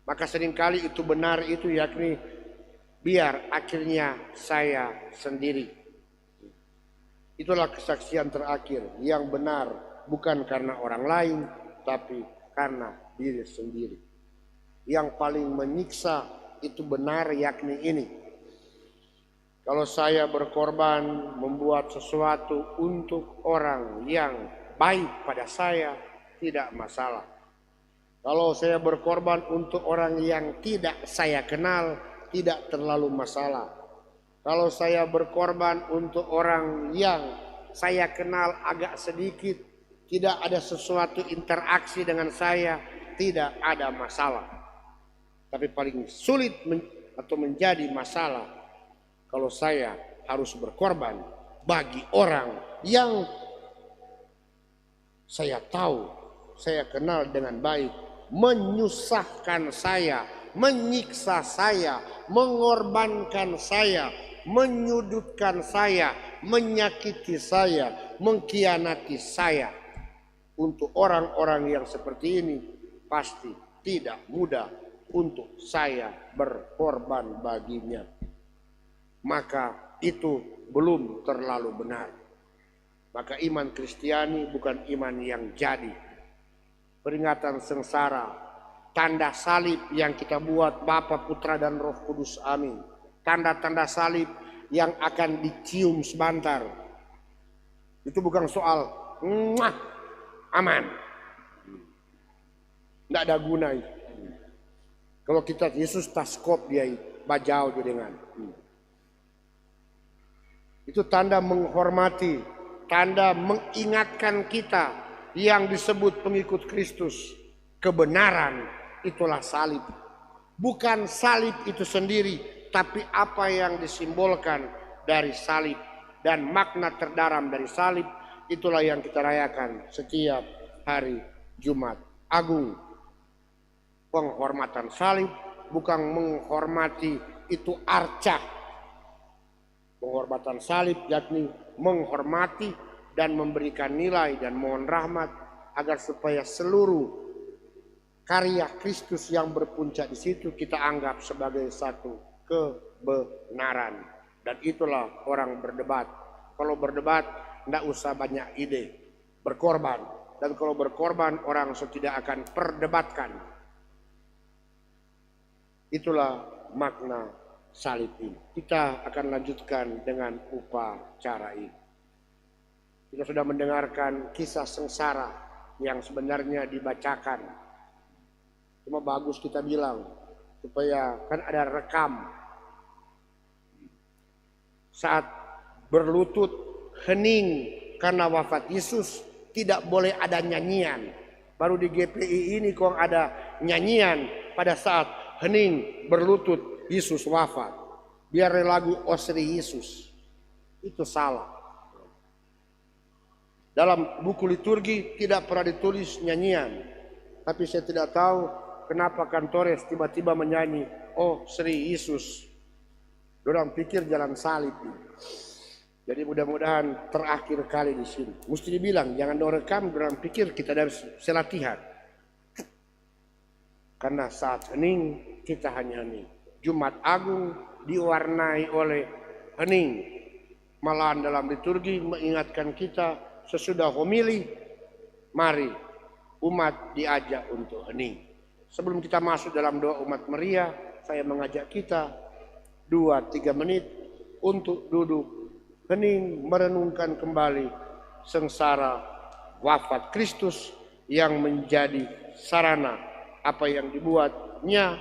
Maka seringkali itu benar itu yakni biar akhirnya saya sendiri. Itulah kesaksian terakhir yang benar, bukan karena orang lain, tapi karena diri sendiri. Yang paling menyiksa itu benar, yakni ini: kalau saya berkorban membuat sesuatu untuk orang yang baik pada saya, tidak masalah. Kalau saya berkorban untuk orang yang tidak saya kenal, tidak terlalu masalah. Kalau saya berkorban untuk orang yang saya kenal agak sedikit, tidak ada sesuatu interaksi dengan saya, tidak ada masalah. Tapi paling sulit atau menjadi masalah kalau saya harus berkorban bagi orang yang saya tahu, saya kenal dengan baik, menyusahkan saya, menyiksa saya, mengorbankan saya, menyudutkan saya, menyakiti saya, mengkhianati saya. Untuk orang-orang yang seperti ini pasti tidak mudah untuk saya berkorban baginya. Maka itu belum terlalu benar. Maka iman Kristiani bukan iman yang jadi. Peringatan sengsara, tanda salib yang kita buat Bapa, Putra, dan Roh Kudus, amin. Tanda-tanda salib yang akan dicium sebentar. Itu bukan soal aman. Tidak ada guna itu. Kalau kita Yesus taskop dia bajau dengan. Itu tanda menghormati, tanda mengingatkan kita yang disebut pengikut Kristus. Kebenaran itulah salib. Bukan salib itu sendiri, tapi apa yang disimbolkan dari salib dan makna terdalam dari salib, itulah yang kita rayakan setiap hari Jumat Agung. Penghormatan salib bukan menghormati itu arca. Penghormatan salib yakni menghormati dan memberikan nilai dan mohon rahmat agar supaya seluruh karya Kristus yang berpuncak di situ kita anggap sebagai satu kebenaran. Dan itulah orang berdebat. Kalau berdebat tidak usah banyak ide, berkorban. Dan kalau berkorban orang tidak akan perdebatkan. Itulah makna salib ini. Kita akan lanjutkan dengan upacara ini. Kita sudah mendengarkan kisah sengsara yang sebenarnya dibacakan. Cuma bagus kita bilang supaya kan ada rekam. Saat berlutut hening karena wafat Yesus, tidak boleh ada nyanyian. Baru di GPI ini kok ada nyanyian pada saat hening berlutut Yesus wafat. Biar lagu Osri Yesus. Itu salah. Dalam buku liturgi tidak pernah ditulis nyanyian. Tapi saya tidak tahu kenapa Kantores tiba-tiba menyanyi Oh Sri Yesus. Dorang pikir jalan salib. Jadi mudah-mudahan terakhir kali di sini. Mesti dibilang jangan direkam, dorang pikir kita dari selatihan. Karena saat hening kita hanya hening. Jumat Agung diwarnai oleh hening. Malahan dalam liturgi mengingatkan kita sesudah homili, mari umat diajak untuk hening. Sebelum kita masuk dalam doa umat Maria, saya mengajak kita 2-3 menit untuk duduk hening merenungkan kembali sengsara wafat Kristus yang menjadi sarana apa yang dibuatnya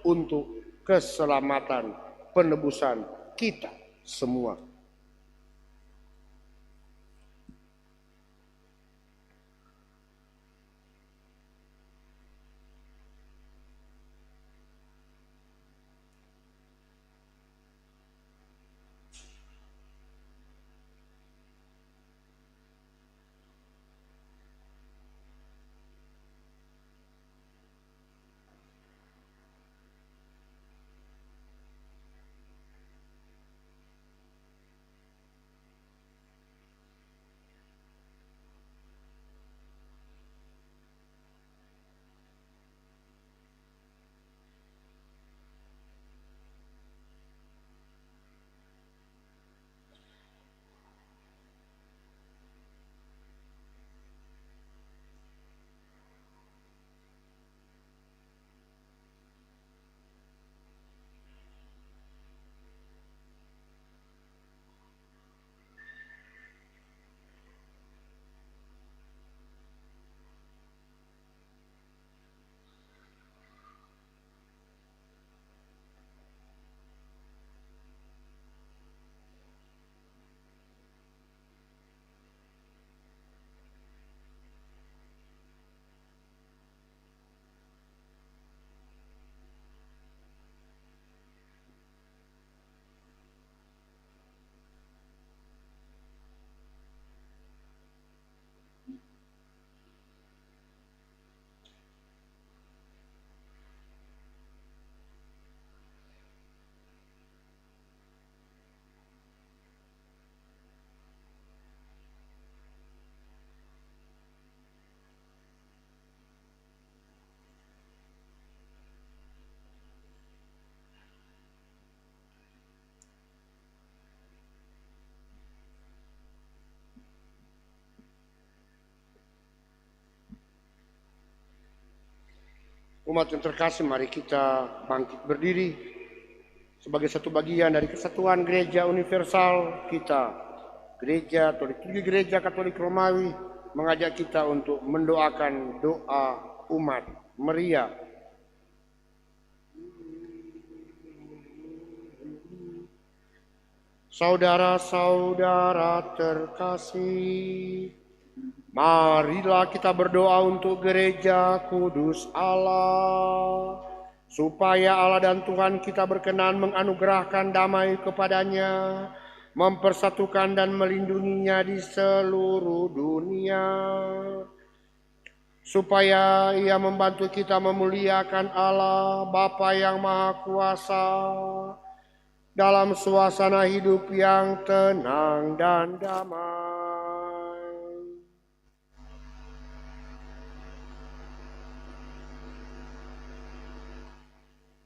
untuk keselamatan penebusan kita semua. Umat yang terkasih, mari kita bangkit berdiri sebagai satu bagian dari kesatuan gereja universal kita. Gereja atau liturgi gereja Katolik Romawi mengajak kita untuk mendoakan doa umat Maria. Saudara-saudara terkasih, marilah kita berdoa untuk gereja kudus Allah, supaya Allah dan Tuhan kita berkenan menganugerahkan damai kepadanya, mempersatukan dan melindunginya di seluruh dunia, supaya Ia membantu kita memuliakan Allah Bapa yang Maha Kuasa dalam suasana hidup yang tenang dan damai.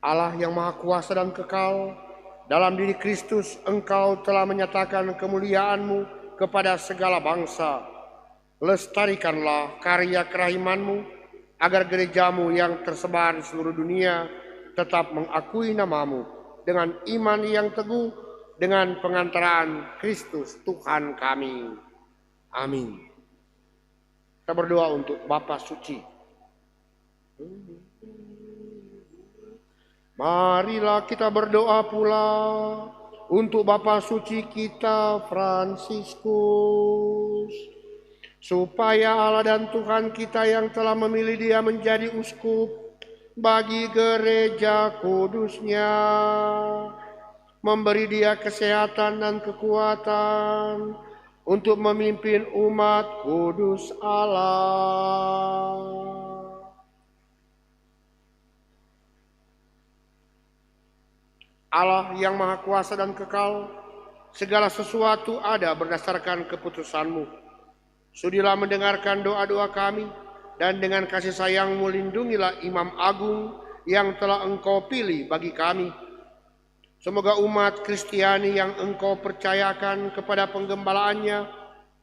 Allah yang Maha Kuasa dan kekal, dalam diri Kristus Engkau telah menyatakan kemuliaan-Mu kepada segala bangsa. Lestarikanlah karya kerahiman-Mu, agar gereja-Mu yang tersebar di seluruh dunia tetap mengakui nama-Mu dengan iman yang teguh, dengan pengantaraan Kristus Tuhan kami. Amin. Kita berdoa untuk Bapa Suci. Marilah kita berdoa pula untuk Bapa Suci kita Fransiskus, supaya Allah dan Tuhan kita yang telah memilih dia menjadi uskup bagi gereja kudusnya, memberi dia kesehatan dan kekuatan untuk memimpin umat kudus Allah. Allah yang Maha Kuasa dan kekal, segala sesuatu ada berdasarkan keputusan-Mu. Sudilah mendengarkan doa-doa kami, dan dengan kasih sayang-Mu lindungilah Imam Agung yang telah Engkau pilih bagi kami. Semoga umat Kristiani yang Engkau percayakan kepada penggembalaannya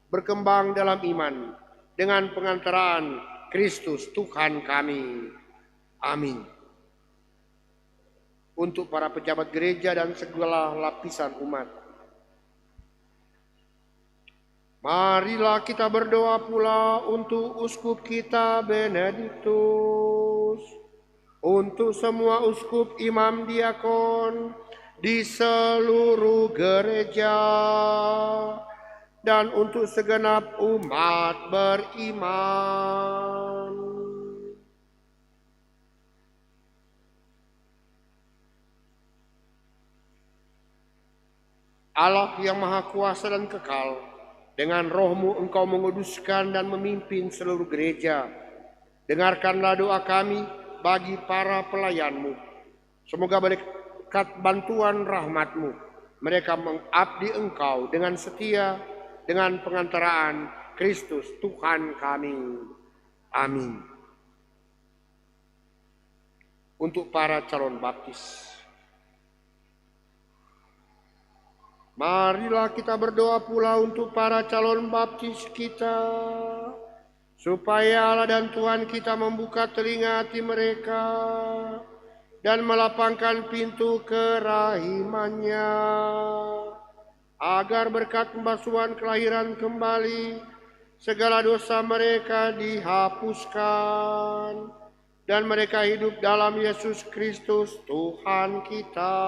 berkembang dalam iman dengan pengantaraan Kristus Tuhan kami. Amin. Untuk para pejabat gereja dan segala lapisan umat, marilah kita berdoa pula untuk uskup kita Benediktus, untuk semua uskup, imam, diakon di seluruh gereja, dan untuk segenap umat beriman. Allah yang Maha Kuasa dan kekal, dengan roh-Mu Engkau menguduskan dan memimpin seluruh gereja. Dengarkanlah doa kami bagi para pelayan-Mu. Semoga berkat bantuan rahmat-Mu, mereka mengabdi Engkau dengan setia, dengan pengantaraan Kristus Tuhan kami. Amin. Untuk para calon baptis, marilah kita berdoa pula untuk para calon baptis kita, supaya Allah dan Tuhan kita membuka telinga hati mereka dan melapangkan pintu kerahimannya, agar berkat pembasuhan kelahiran kembali segala dosa mereka dihapuskan dan mereka hidup dalam Yesus Kristus Tuhan kita.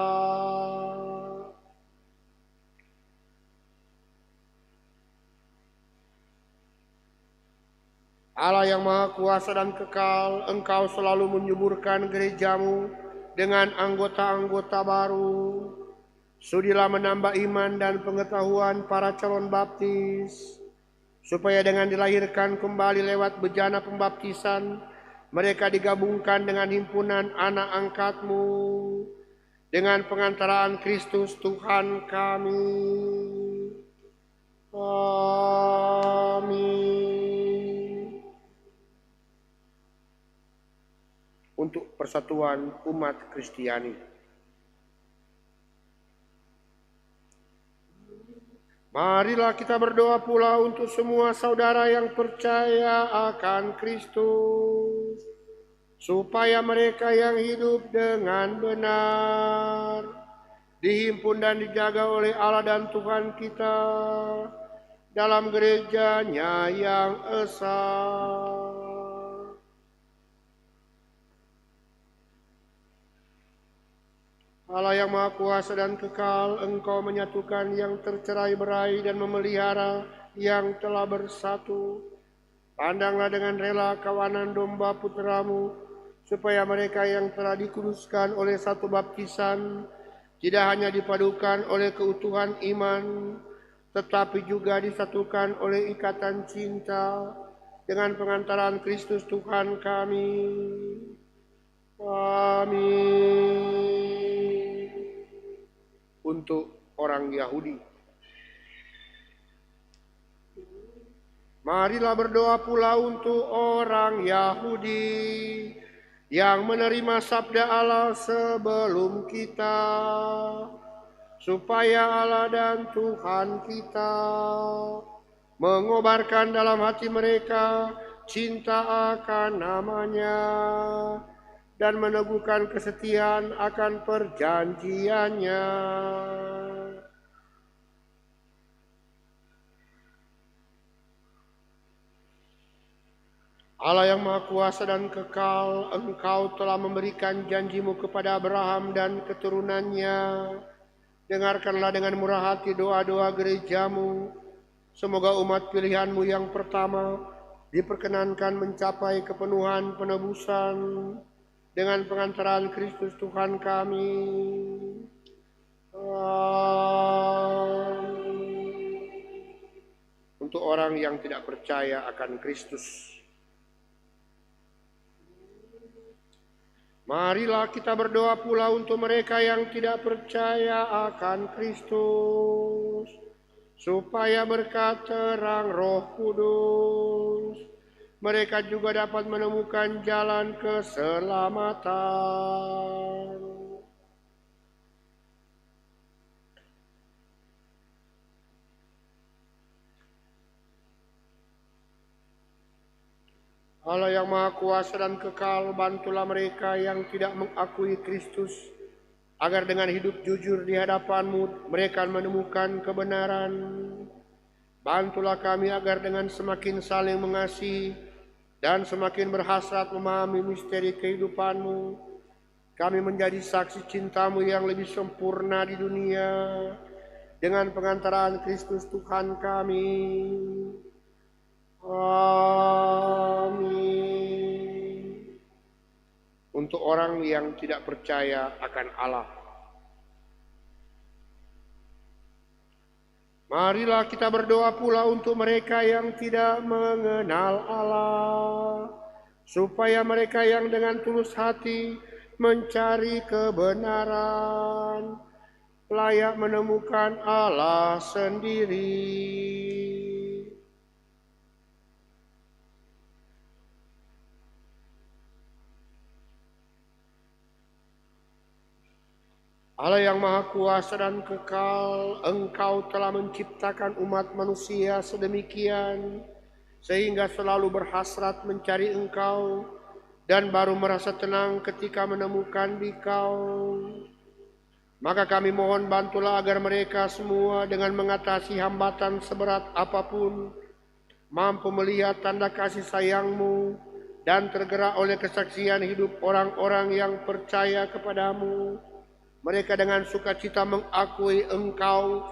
Allah yang Maha Kuasa dan kekal, Engkau selalu menyuburkan gereja-Mu dengan anggota-anggota baru. Sudilah menambah iman dan pengetahuan para calon baptis, supaya dengan dilahirkan kembali lewat bejana pembaptisan, mereka digabungkan dengan himpunan anak angkat-Mu, dengan pengantaraan Kristus Tuhan kami. Amin. Untuk persatuan umat Kristiani, marilah kita berdoa pula untuk semua saudara yang percaya akan Kristus, supaya mereka yang hidup dengan benar dihimpun dan dijaga oleh Allah dan Tuhan kita dalam gerejanya yang esa. Allah yang Maha Kuasa dan kekal, Engkau menyatukan yang tercerai-berai dan memelihara yang telah bersatu. Pandanglah dengan rela kawanan domba putramu, supaya mereka yang telah dikuduskan oleh satu baptisan tidak hanya dipadukan oleh keutuhan iman, tetapi juga disatukan oleh ikatan cinta dengan pengantaran Kristus Tuhan kami. Amin. Untuk orang Yahudi, marilah berdoa pula untuk orang Yahudi yang menerima sabda Allah sebelum kita, supaya Allah dan Tuhan kita mengobarkan dalam hati mereka cinta akan namanya dan meneguhkan kesetiaan akan perjanjiannya. Allah yang Maha Kuasa dan kekal, Engkau telah memberikan janjimu kepada Abraham dan keturunannya. Dengarkanlah dengan murah hati doa-doa gerejamu. Semoga umat pilihanmu yang pertama diperkenankan mencapai kepenuhan penebusan dengan pengantaran Kristus Tuhan kami. Amin. Untuk orang yang tidak percaya akan Kristus, marilah kita berdoa pula untuk mereka yang tidak percaya akan Kristus, supaya berkat terang Roh Kudus mereka juga dapat menemukan jalan keselamatan. Allah yang Maha Kuasa dan kekal, bantulah mereka yang tidak mengakui Kristus, agar dengan hidup jujur di hadapan-Mu mereka menemukan kebenaran. Bantulah kami agar dengan semakin saling mengasihi dan semakin berhasrat memahami misteri kehidupan-Mu, kami menjadi saksi cinta-Mu yang lebih sempurna di dunia dengan pengantaran Kristus Tuhan kami. Amin. Untuk orang yang tidak percaya akan Allah, marilah kita berdoa pula untuk mereka yang tidak mengenal Allah, supaya mereka yang dengan tulus hati mencari kebenaran layak menemukan Allah sendiri. Allah yang Maha Kuasa dan kekal, Engkau telah menciptakan umat manusia sedemikian, sehingga selalu berhasrat mencari Engkau, dan baru merasa tenang ketika menemukan Dikau. Maka kami mohon bantulah agar mereka semua dengan mengatasi hambatan seberat apapun, mampu melihat tanda kasih sayang-Mu, dan tergerak oleh kesaksian hidup orang-orang yang percaya kepadamu. Mereka dengan sukacita mengakui Engkau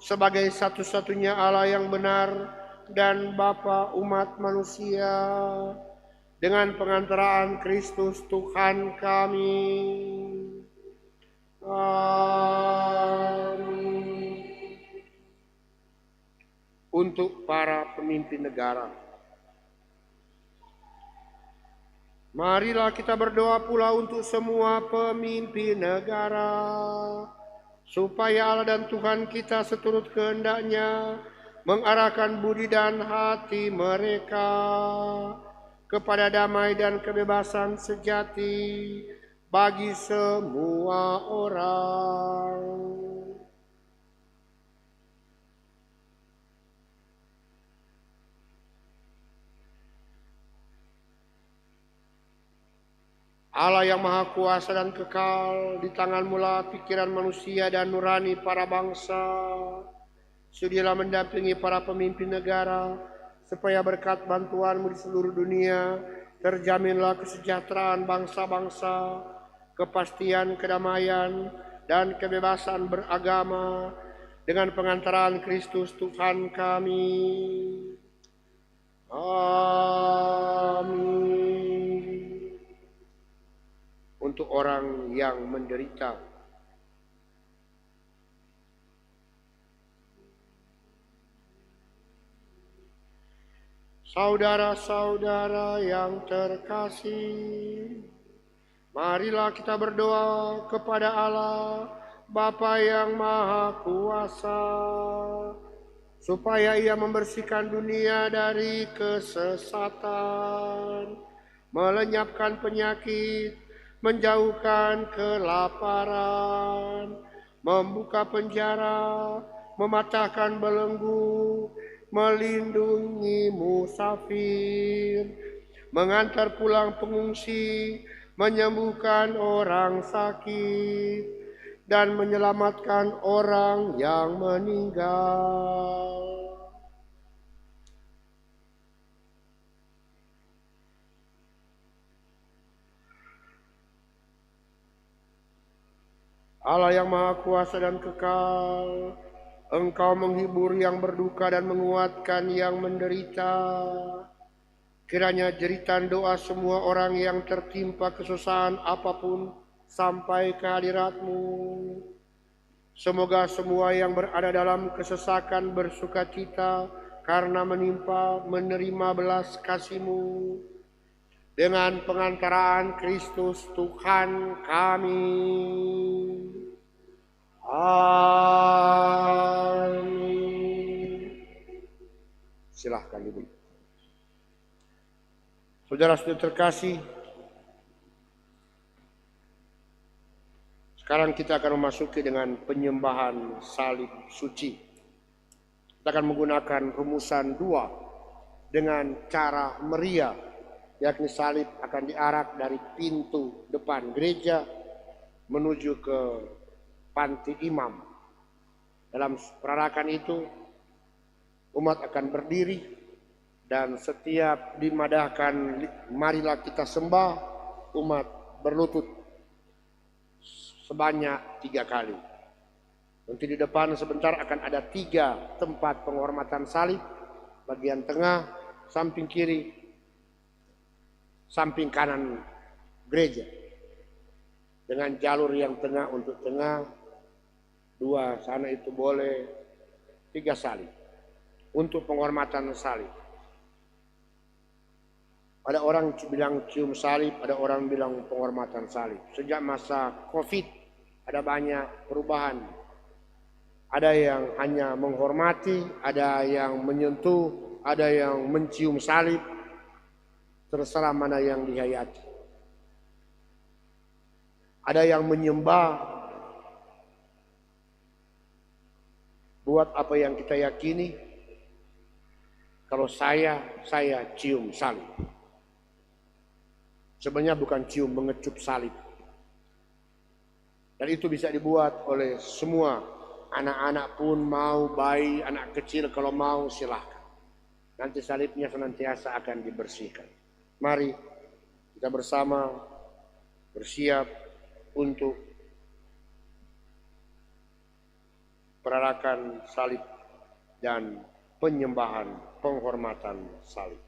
sebagai satu-satunya Allah yang benar dan Bapa umat manusia, dengan pengantaraan Kristus Tuhan kami. Amin. Untuk para pemimpin negara, marilah kita berdoa pula untuk semua pemimpin negara, supaya Allah dan Tuhan kita seturut kehendak-Nya mengarahkan budi dan hati mereka kepada damai dan kebebasan sejati bagi semua orang. Allah yang maha kuasa dan kekal, di tangan-Mu lah pikiran manusia dan nurani para bangsa. Sudilah mendampingi para pemimpin negara, supaya berkat bantuan-Mu di seluruh dunia, terjaminlah kesejahteraan bangsa-bangsa, kepastian kedamaian, dan kebebasan beragama, dengan pengantaran Kristus Tuhan kami. Amin. Untuk orang yang menderita, saudara-saudara yang terkasih, marilah kita berdoa kepada Allah, Bapa yang Maha Kuasa, supaya Ia membersihkan dunia dari kesesatan, melenyapkan penyakit, menjauhkan kelaparan, membuka penjara, mematahkan belenggu, melindungi musafir, mengantar pulang pengungsi, menyembuhkan orang sakit, dan menyelamatkan orang yang meninggal. Allah yang Maha Kuasa dan kekal, Engkau menghibur yang berduka dan menguatkan yang menderita. Kiranya jeritan doa semua orang yang tertimpa kesusahan apapun sampai ke hadirat-Mu. Semoga semua yang berada dalam kesesakan bersukacita karena menerima belas kasih-Mu. Dengan pengantaraan Kristus Tuhan kami. Amin. Silahkan Ibu. Saudara-saudara terkasih, sekarang kita akan memasuki dengan penyembahan salib suci. Kita akan menggunakan rumusan 2 dengan cara meriah, yakni salib akan diarak dari pintu depan gereja menuju ke panti imam. Dalam perarakan itu, umat akan berdiri dan setiap dimadahkan marilah kita sembah, umat berlutut sebanyak 3 kali. Nanti di depan sebentar akan ada 3 tempat penghormatan salib, bagian tengah, samping kiri, samping kanan gereja, dengan jalur yang tengah untuk tengah, 2 sana itu boleh, 3 salib untuk penghormatan salib. Ada orang bilang cium salib, ada orang bilang penghormatan salib. Sejak masa COVID ada banyak perubahan. Ada yang hanya menghormati, ada yang menyentuh, ada yang mencium salib. Terserah mana yang dihayati. Ada yang menyembah, buat apa yang kita yakini. Kalau saya cium salib. Sebenarnya bukan cium, mengecup salib. Dan itu bisa dibuat oleh semua. Anak-anak pun mau, bayi, anak kecil kalau mau silahkan. Nanti salibnya senantiasa akan dibersihkan. Mari kita bersama bersiap untuk perarakan salib dan penyembahan penghormatan salib.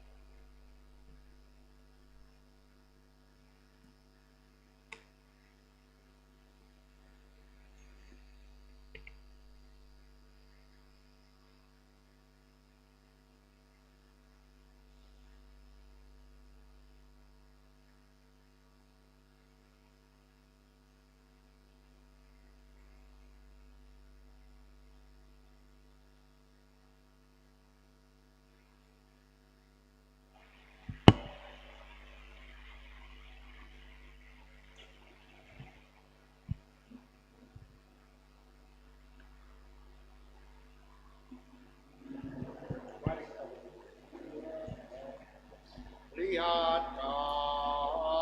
Lihat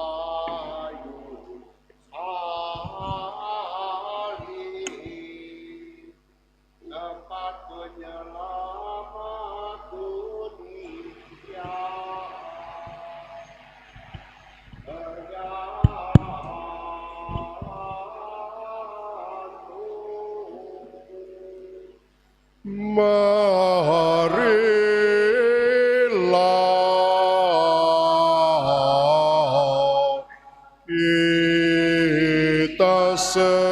kayu Marilah kita sembah.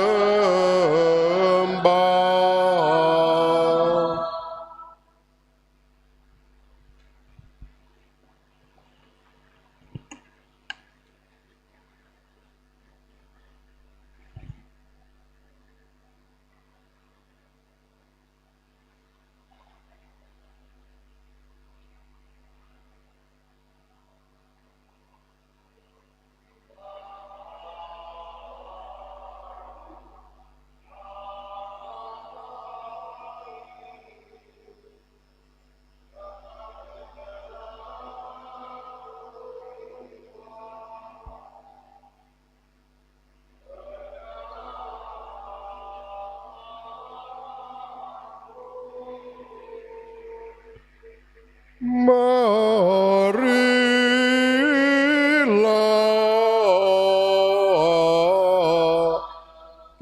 Marilah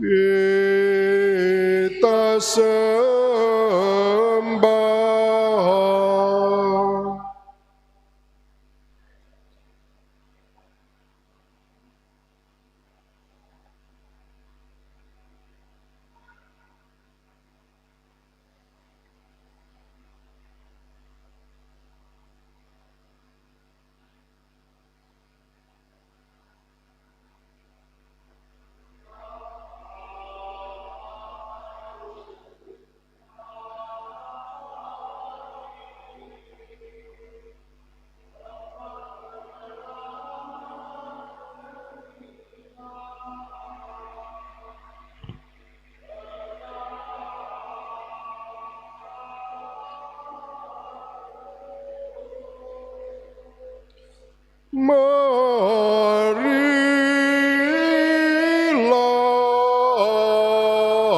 kita sembah.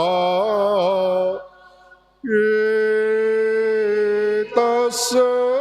Marilah kita sembah.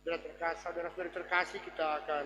Saudara-saudari terkasih, kita akan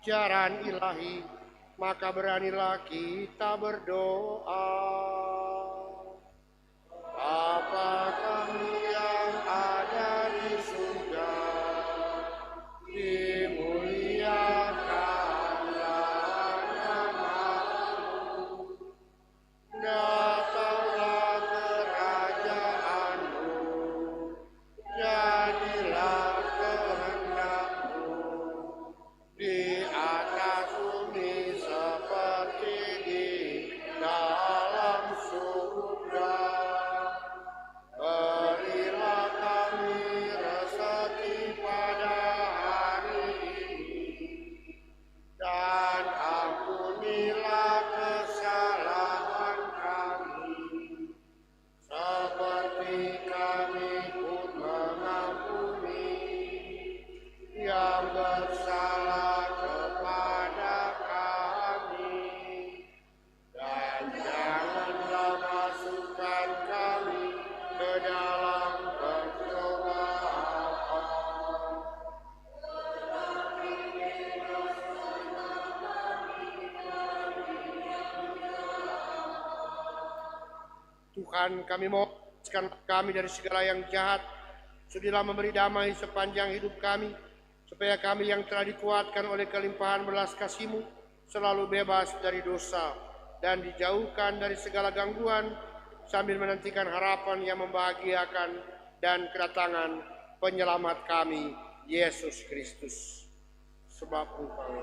siaran ilahi, maka beranilah kita berdoa. Bapa kami yang ada di surga, dimuliakanlah nama-Mu, datanglah kerajaanmu, jadilah kehendak-Mu di atas bumi seperti di dalam surga. Berilah kami rezeki pada hari ini, dan ampunilah kesalahan kami, seperti kami pun mengampuni yang bersalah kepada kami, dan janganlah masukkan kami ke dalam pencobaan. Tuhan, kami mohon kami dari segala yang jahat, sudilah memberi damai sepanjang hidup kami, supaya kami yang telah dikuatkan oleh kelimpahan belas kasih-Mu selalu bebas dari dosa dan dijauhkan dari segala gangguan, sambil menantikan harapan yang membahagiakan dan kedatangan penyelamat kami, Yesus Kristus. Sebab Engkau,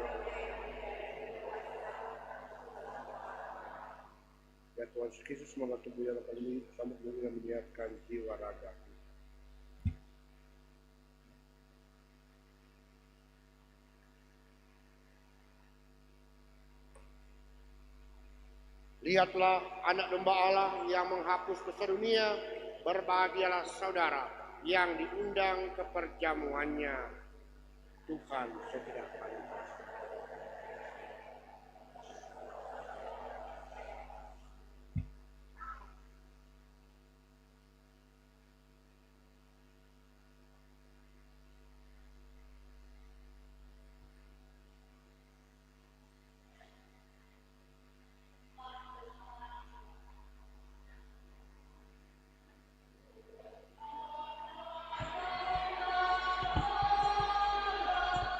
ya Tuhan Yesus Kristus, semoga tubuh yang kami sambut dengan menyiapkan jiwa raga. Lihatlah anak domba Allah yang menghapus dosa dunia. Berbahagialah saudara yang diundang ke perjamuannya. Tuhan sediakan.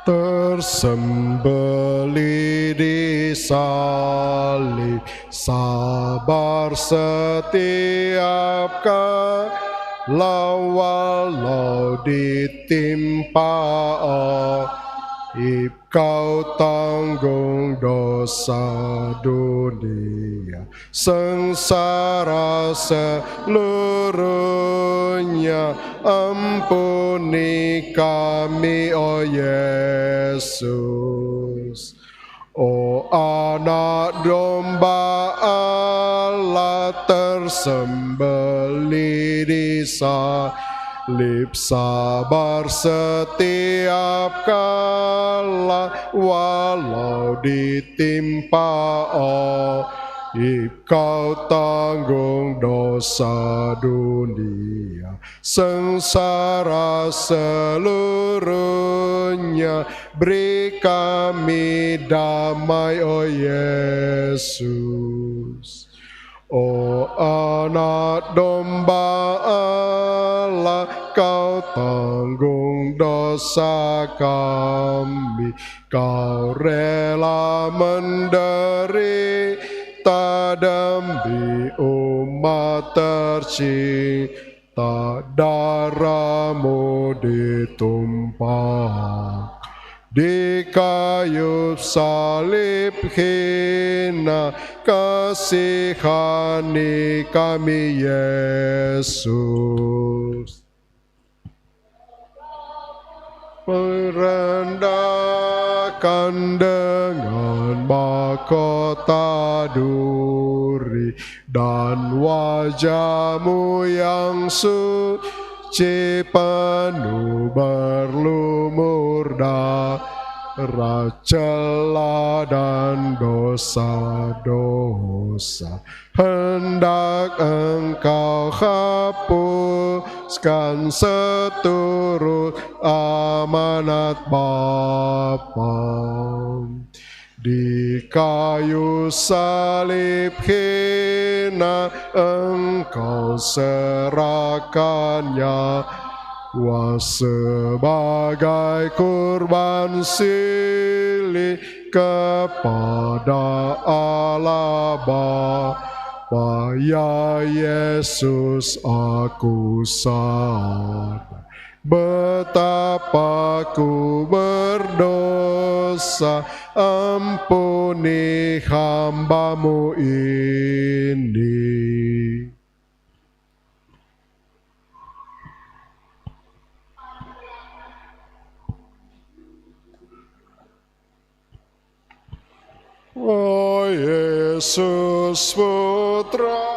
Tersembelih di salib, sabar setiap kala walau ditimpa aib, Kau tanggung dosa dunia, sengsara seluruhnya. Ampuni kami, oh Yesus. Oh anak domba Allah tersembelih di salib, sabar setiap kala walau ditimpa aib, Kau tanggung dosa dunia, sengsara seluruhnya. Beri kami damai, oh Yesus. Oh anak domba Allah, Kau tanggung dosa kami, Kau rela menderita demi umat tercinta, darah-Mu ditumpah di kayu salib hina. Kasihani kami Yesus. Merendahkan dengan mahkota duri dan wajah-Mu yang suci penuh berlumur darah celah dan dosa-dosa. Hendak Engkau hapuskan seturut amanat Bapa. Di kayu salib hina Engkau serahkan nyawa sebagai kurban silih kepada Allah Bapa. Ya Yesus, aku sadar betapa ku berdosa, ampuni hamba-Mu ini. Oh Yesus Putra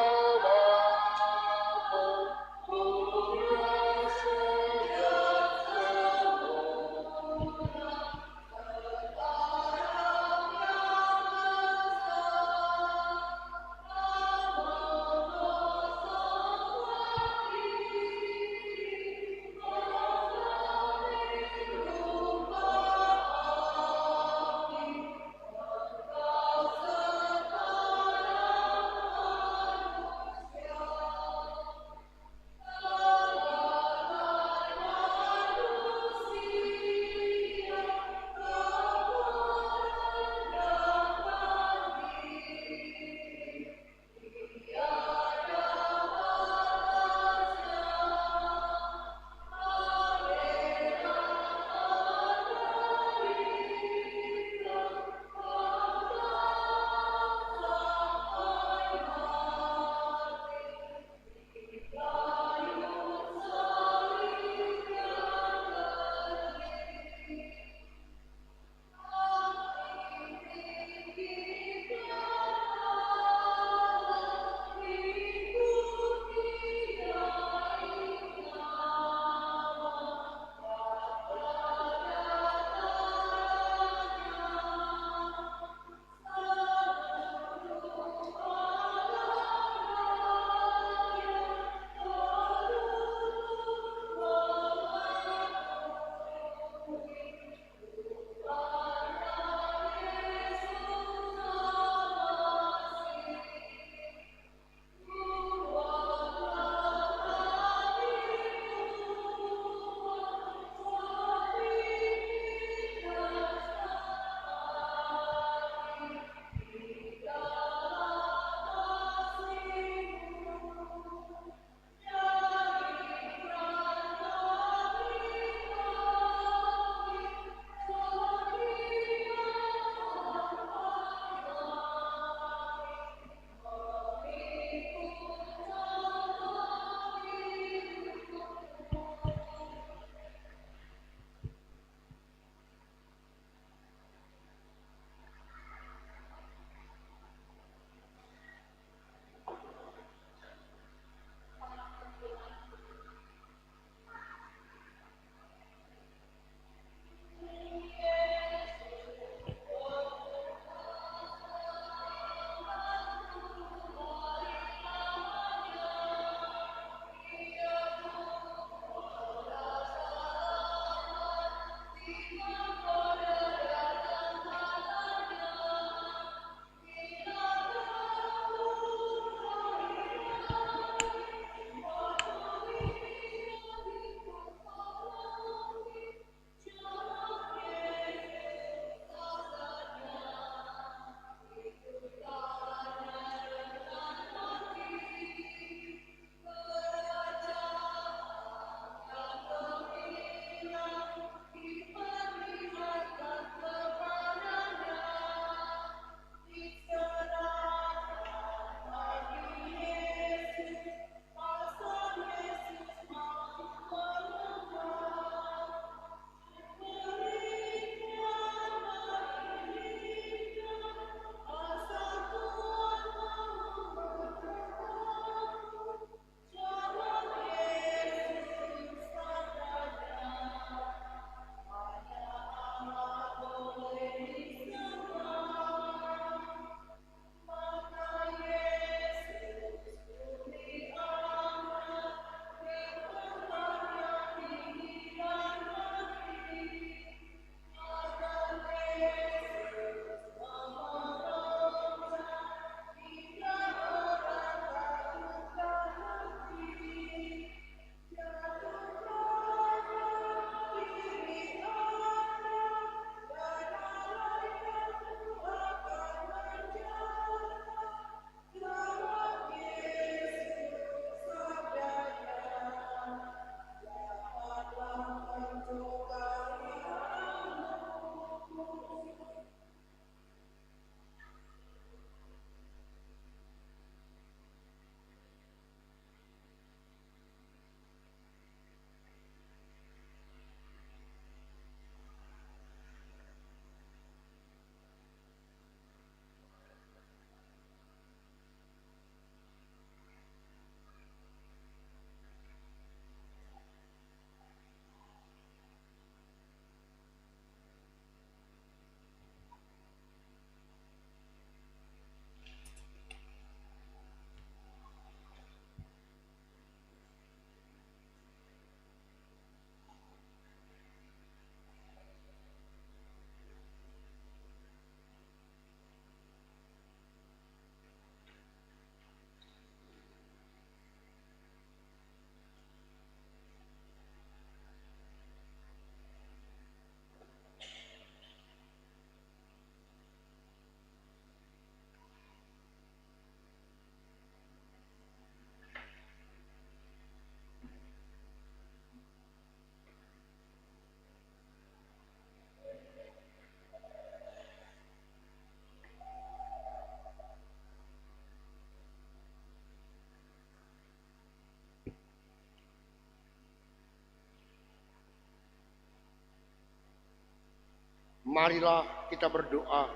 Marilah kita berdoa.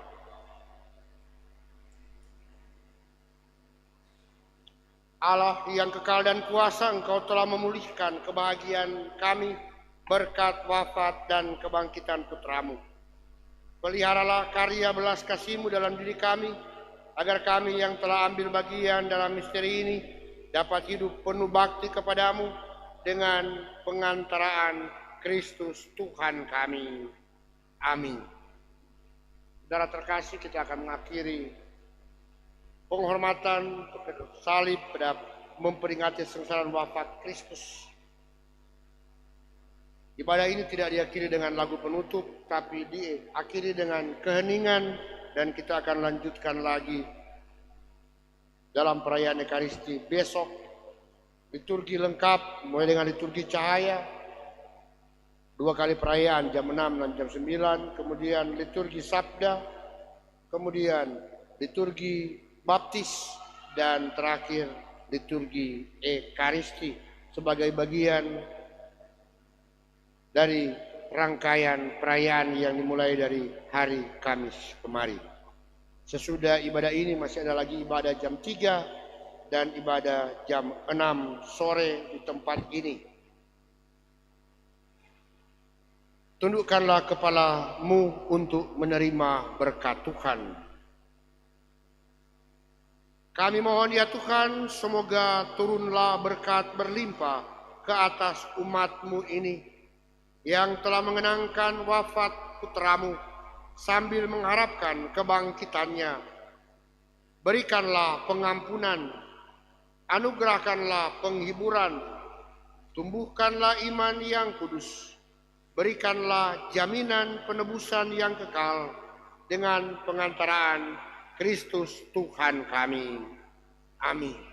Allah yang kekal dan kuasa, Engkau telah memulihkan kebahagiaan kami berkat wafat dan kebangkitan Putra-Mu. Peliharalah karya belas kasih-Mu dalam diri kami, agar kami yang telah ambil bagian dalam misteri ini dapat hidup penuh bakti kepadamu dengan pengantaraan Kristus Tuhan kami. Amin. Saudara terkasih, kita akan mengakhiri penghormatan salib pada memperingati sengsara wafat Kristus. Ibadah ini tidak diakhiri dengan lagu penutup, tapi diakhiri dengan keheningan, dan kita akan lanjutkan lagi dalam perayaan Ekaristi besok. Liturgi lengkap, mulai dengan liturgi cahaya, 2 kali perayaan jam 6 dan jam 9, kemudian liturgi sabda, kemudian liturgi baptis, dan terakhir liturgi Ekaristi sebagai bagian dari rangkaian perayaan yang dimulai dari hari Kamis kemarin. Sesudah ibadah ini masih ada lagi ibadah jam 3 dan ibadah jam 6 sore di tempat ini. Tundukkanlah kepalamu untuk menerima berkat Tuhan. Kami mohon ya Tuhan, semoga turunlah berkat berlimpah ke atas umat-Mu ini yang telah mengenangkan wafat Putra-Mu sambil mengharapkan kebangkitannya. Berikanlah pengampunan, anugerahkanlah penghiburan, tumbuhkanlah iman yang kudus, berikanlah jaminan penebusan yang kekal dengan pengantaraan Kristus Tuhan kami. Amin.